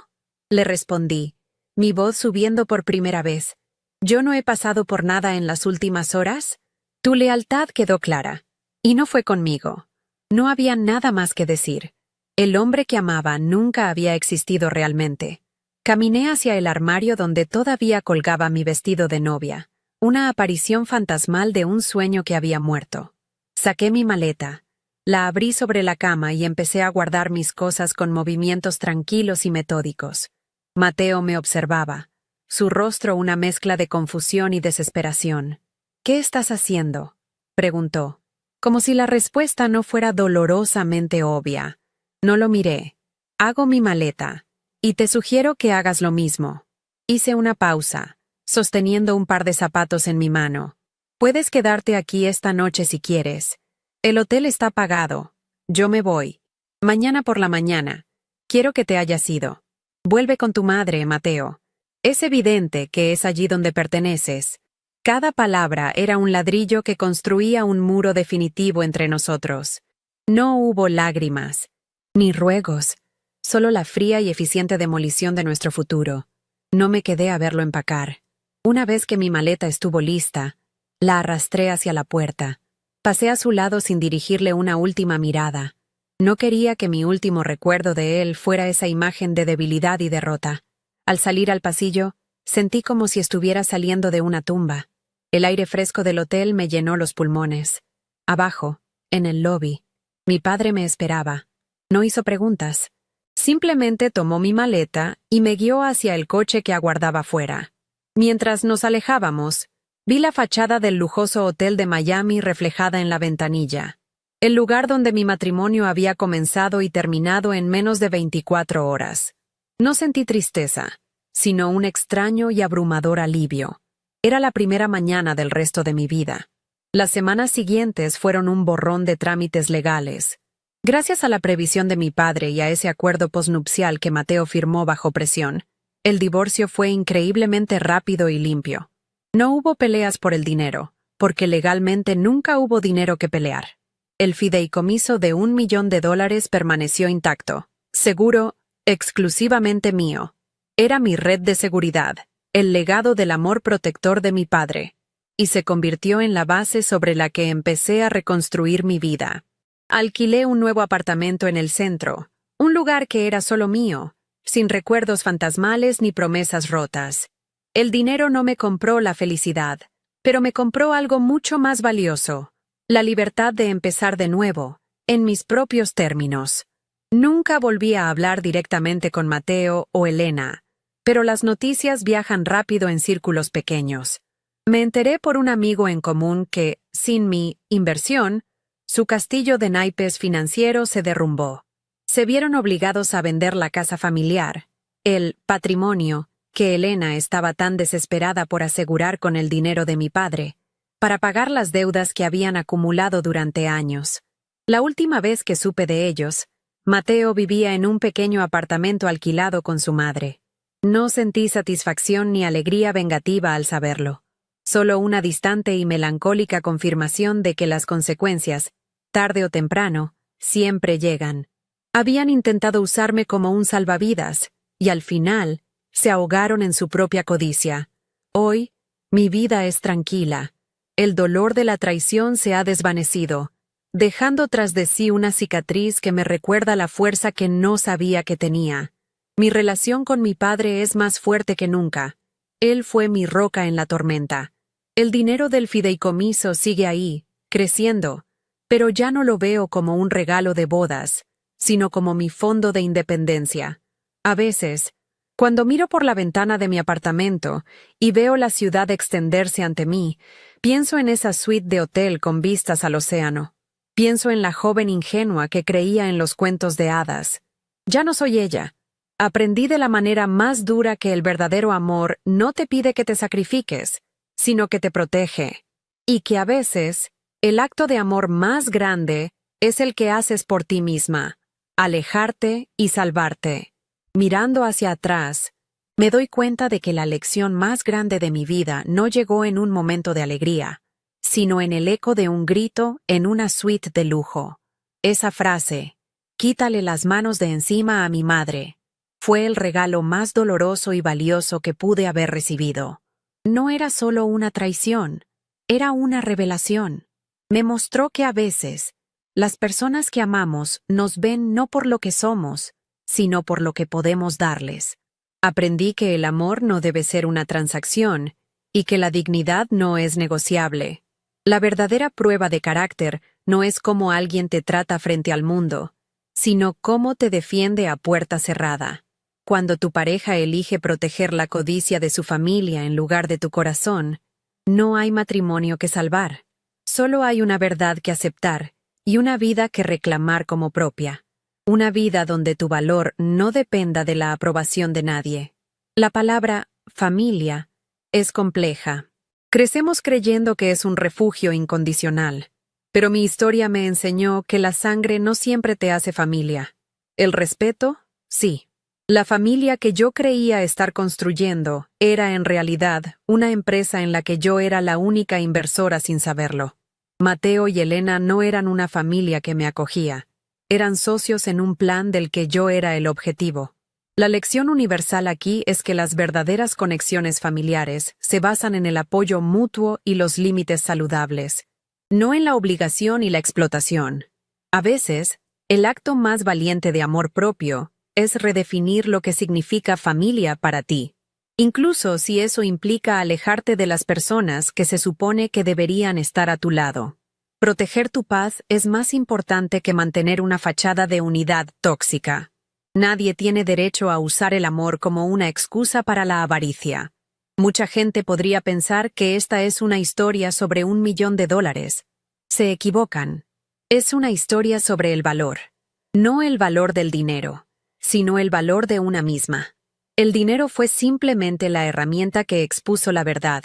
Le respondí, mi voz subiendo por primera vez. ¿Yo no he pasado por nada en las últimas horas? Tu lealtad quedó clara. Y no fue conmigo. No había nada más que decir. El hombre que amaba nunca había existido realmente. Caminé hacia el armario donde todavía colgaba mi vestido de novia, una aparición fantasmal de un sueño que había muerto. Saqué mi maleta, la abrí sobre la cama y empecé a guardar mis cosas con movimientos tranquilos y metódicos. Mateo me observaba, su rostro una mezcla de confusión y desesperación. ¿Qué estás haciendo?, preguntó, como si la respuesta no fuera dolorosamente obvia. No lo miré. Hago mi maleta. Y te sugiero que hagas lo mismo. Hice una pausa, sosteniendo un par de zapatos en mi mano. Puedes quedarte aquí esta noche si quieres. El hotel está pagado. Yo me voy. Mañana por la mañana. Quiero que te hayas ido. Vuelve con tu madre, Mateo. Es evidente que es allí donde perteneces. Cada palabra era un ladrillo que construía un muro definitivo entre nosotros. No hubo lágrimas, ni ruegos. Solo la fría y eficiente demolición de nuestro futuro. No me quedé a verlo empacar. Una vez que mi maleta estuvo lista, la arrastré hacia la puerta. Pasé a su lado sin dirigirle una última mirada. No quería que mi último recuerdo de él fuera esa imagen de debilidad y derrota. Al salir al pasillo, sentí como si estuviera saliendo de una tumba. El aire fresco del hotel me llenó los pulmones. Abajo, en el lobby, mi padre me esperaba. No hizo preguntas. Simplemente tomó mi maleta y me guió hacia el coche que aguardaba fuera. Mientras nos alejábamos, vi la fachada del lujoso hotel de Miami reflejada en la ventanilla. El lugar donde mi matrimonio había comenzado y terminado en menos de 24 horas. No sentí tristeza, sino un extraño y abrumador alivio. Era la primera mañana del resto de mi vida. Las semanas siguientes fueron un borrón de trámites legales. Gracias a la previsión de mi padre y a ese acuerdo posnupcial que Mateo firmó bajo presión, el divorcio fue increíblemente rápido y limpio. No hubo peleas por el dinero, porque legalmente nunca hubo dinero que pelear. El fideicomiso de $1 millón permaneció intacto, seguro, exclusivamente mío. Era mi red de seguridad, el legado del amor protector de mi padre, y se convirtió en la base sobre la que empecé a reconstruir mi vida. Alquilé un nuevo apartamento en el centro, un lugar que era solo mío, sin recuerdos fantasmales ni promesas rotas. El dinero no me compró la felicidad, pero me compró algo mucho más valioso, la libertad de empezar de nuevo, en mis propios términos. Nunca volví a hablar directamente con Mateo o Elena, pero las noticias viajan rápido en círculos pequeños. Me enteré por un amigo en común que, sin mi inversión, su castillo de naipes financiero se derrumbó. Se vieron obligados a vender la casa familiar, el patrimonio, que Elena estaba tan desesperada por asegurar con el dinero de mi padre. para pagar las deudas que habían acumulado durante años. La última vez que supe de ellos, Mateo vivía en un pequeño apartamento alquilado con su madre. No sentí satisfacción ni alegría vengativa al saberlo, solo una distante y melancólica confirmación de que las consecuencias, tarde o temprano, siempre llegan. Habían intentado usarme como un salvavidas, y al final, se ahogaron en su propia codicia. Hoy, mi vida es tranquila. El dolor de la traición se ha desvanecido, dejando tras de sí una cicatriz que me recuerda la fuerza que no sabía que tenía. Mi relación con mi padre es más fuerte que nunca. Él fue mi roca en la tormenta. El dinero del fideicomiso sigue ahí, creciendo, pero ya no lo veo como un regalo de bodas, sino como mi fondo de independencia. A veces, cuando miro por la ventana de mi apartamento y veo la ciudad extenderse ante mí, pienso en esa suite de hotel con vistas al océano. Pienso en la joven ingenua que creía en los cuentos de hadas. Ya no soy ella. Aprendí de la manera más dura que el verdadero amor no te pide que te sacrifiques, sino que te protege. Y que a veces, el acto de amor más grande es el que haces por ti misma, alejarte y salvarte. Mirando hacia atrás, me doy cuenta de que la lección más grande de mi vida no llegó en un momento de alegría, sino en el eco de un grito en una suite de lujo. Esa frase, "Quítale las manos de encima a mi madre", fue el regalo más doloroso y valioso que pude haber recibido. No era solo una traición, era una revelación. Me mostró que a veces, las personas que amamos nos ven no por lo que somos, sino por lo que podemos darles. Aprendí que el amor no debe ser una transacción y que la dignidad no es negociable. La verdadera prueba de carácter no es cómo alguien te trata frente al mundo, sino cómo te defiende a puerta cerrada. Cuando tu pareja elige proteger la codicia de su familia en lugar de tu corazón, no hay matrimonio que salvar. Solo hay una verdad que aceptar y una vida que reclamar como propia. Una vida donde tu valor no dependa de la aprobación de nadie. La palabra familia es compleja. Crecemos creyendo que es un refugio incondicional, pero mi historia me enseñó que la sangre no siempre te hace familia. El respeto, sí. La familia que yo creía estar construyendo era en realidad una empresa en la que yo era la única inversora sin saberlo. Mateo y Elena no eran una familia que me acogía. Eran socios en un plan del que yo era el objetivo. La lección universal aquí es que las verdaderas conexiones familiares se basan en el apoyo mutuo y los límites saludables, no en la obligación y la explotación. A veces, el acto más valiente de amor propio es redefinir lo que significa familia para ti, incluso si eso implica alejarte de las personas que se supone que deberían estar a tu lado. Proteger tu paz es más importante que mantener una fachada de unidad tóxica. Nadie tiene derecho a usar el amor como una excusa para la avaricia. Mucha gente podría pensar que esta es una historia sobre $1 millón. Se equivocan. Es una historia sobre el valor. No el valor del dinero, sino el valor de una misma. El dinero fue simplemente la herramienta que expuso la verdad,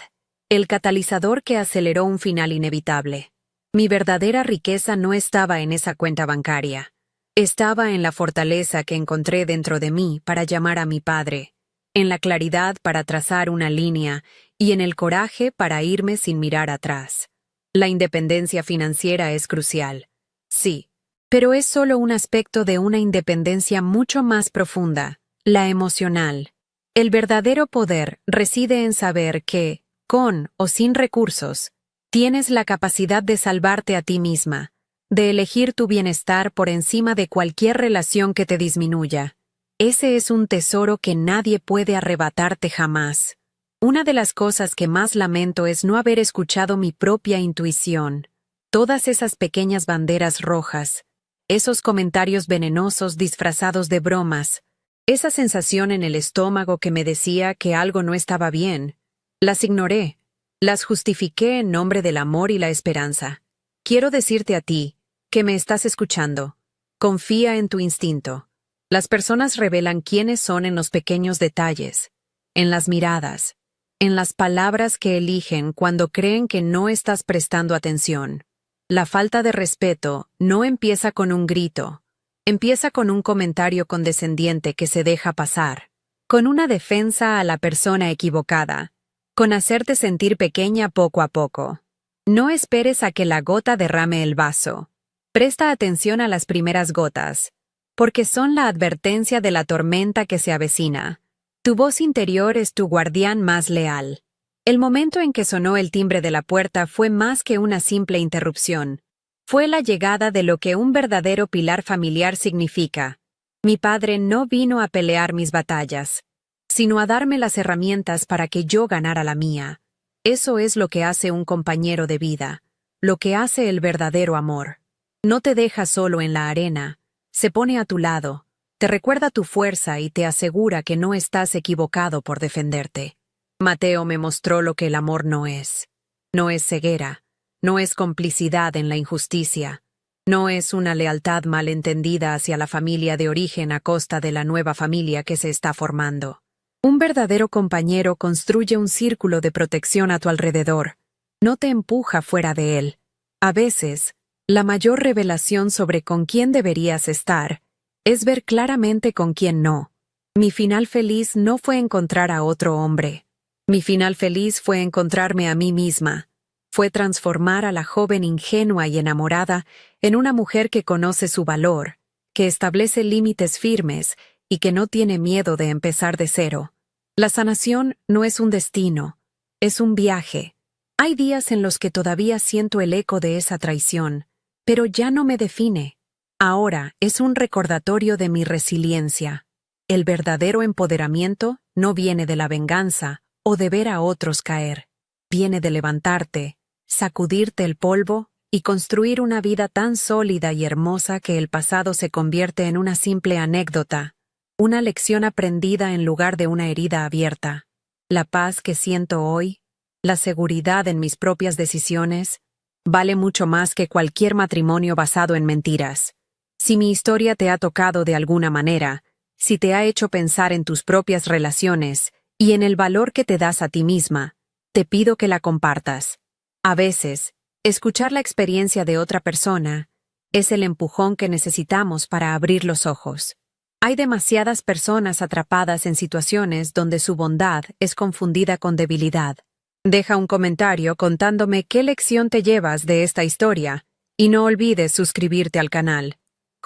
el catalizador que aceleró un final inevitable. Mi verdadera riqueza no estaba en esa cuenta bancaria. Estaba en la fortaleza que encontré dentro de mí para llamar a mi padre, en la claridad para trazar una línea y en el coraje para irme sin mirar atrás. La independencia financiera es crucial, sí, pero es solo un aspecto de una independencia mucho más profunda, la emocional. El verdadero poder reside en saber que, con o sin recursos, tienes la capacidad de salvarte a ti misma, de elegir tu bienestar por encima de cualquier relación que te disminuya. Ese es un tesoro que nadie puede arrebatarte jamás. Una de las cosas que más lamento es no haber escuchado mi propia intuición. Todas esas pequeñas banderas rojas, esos comentarios venenosos disfrazados de bromas, esa sensación en el estómago que me decía que algo no estaba bien, las ignoré, las justifiqué en nombre del amor y la esperanza. Quiero decirte a ti, que me estás escuchando, confía en tu instinto. Las personas revelan quiénes son en los pequeños detalles, en las miradas, en las palabras que eligen cuando creen que no estás prestando atención. La falta de respeto no empieza con un grito, empieza con un comentario condescendiente que se deja pasar, con una defensa a la persona equivocada, con hacerte sentir pequeña poco a poco. No esperes a que la gota derrame el vaso. Presta atención a las primeras gotas, porque son la advertencia de la tormenta que se avecina. Tu voz interior es tu guardián más leal. El momento en que sonó el timbre de la puerta fue más que una simple interrupción. Fue la llegada de lo que un verdadero pilar familiar significa. Mi padre no vino a pelear mis batallas, sino a darme las herramientas para que yo ganara la mía. Eso es lo que hace un compañero de vida, lo que hace el verdadero amor. No te deja solo en la arena, se pone a tu lado, te recuerda tu fuerza y te asegura que no estás equivocado por defenderte. Mateo me mostró lo que el amor no es. No es ceguera, no es complicidad en la injusticia, no es una lealtad malentendida hacia la familia de origen a costa de la nueva familia que se está formando. Un verdadero compañero construye un círculo de protección a tu alrededor, no te empuja fuera de él. A veces, la mayor revelación sobre con quién deberías estar es ver claramente con quién no. Mi final feliz no fue encontrar a otro hombre. Mi final feliz fue encontrarme a mí misma. Fue transformar a la joven ingenua y enamorada en una mujer que conoce su valor, que establece límites firmes y que no tiene miedo de empezar de cero. La sanación no es un destino, es un viaje. Hay días en los que todavía siento el eco de esa traición, pero ya no me define. Ahora es un recordatorio de mi resiliencia. El verdadero empoderamiento no viene de la venganza o de ver a otros caer. Viene de levantarte, sacudirte el polvo y construir una vida tan sólida y hermosa que el pasado se convierte en una simple anécdota, una lección aprendida en lugar de una herida abierta. La paz que siento hoy, la seguridad en mis propias decisiones, vale mucho más que cualquier matrimonio basado en mentiras. Si mi historia te ha tocado de alguna manera, si te ha hecho pensar en tus propias relaciones y en el valor que te das a ti misma, te pido que la compartas. A veces, escuchar la experiencia de otra persona es el empujón que necesitamos para abrir los ojos. Hay demasiadas personas atrapadas en situaciones donde su bondad es confundida con debilidad. Deja un comentario contándome qué lección te llevas de esta historia y no olvides suscribirte al canal.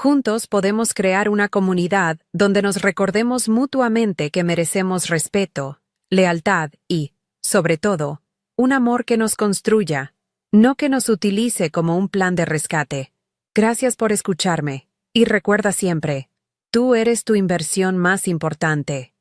Juntos podemos crear una comunidad donde nos recordemos mutuamente que merecemos respeto, lealtad y, sobre todo, un amor que nos construya, no que nos utilice como un plan de rescate. Gracias por escucharme, y recuerda siempre, tú eres tu inversión más importante.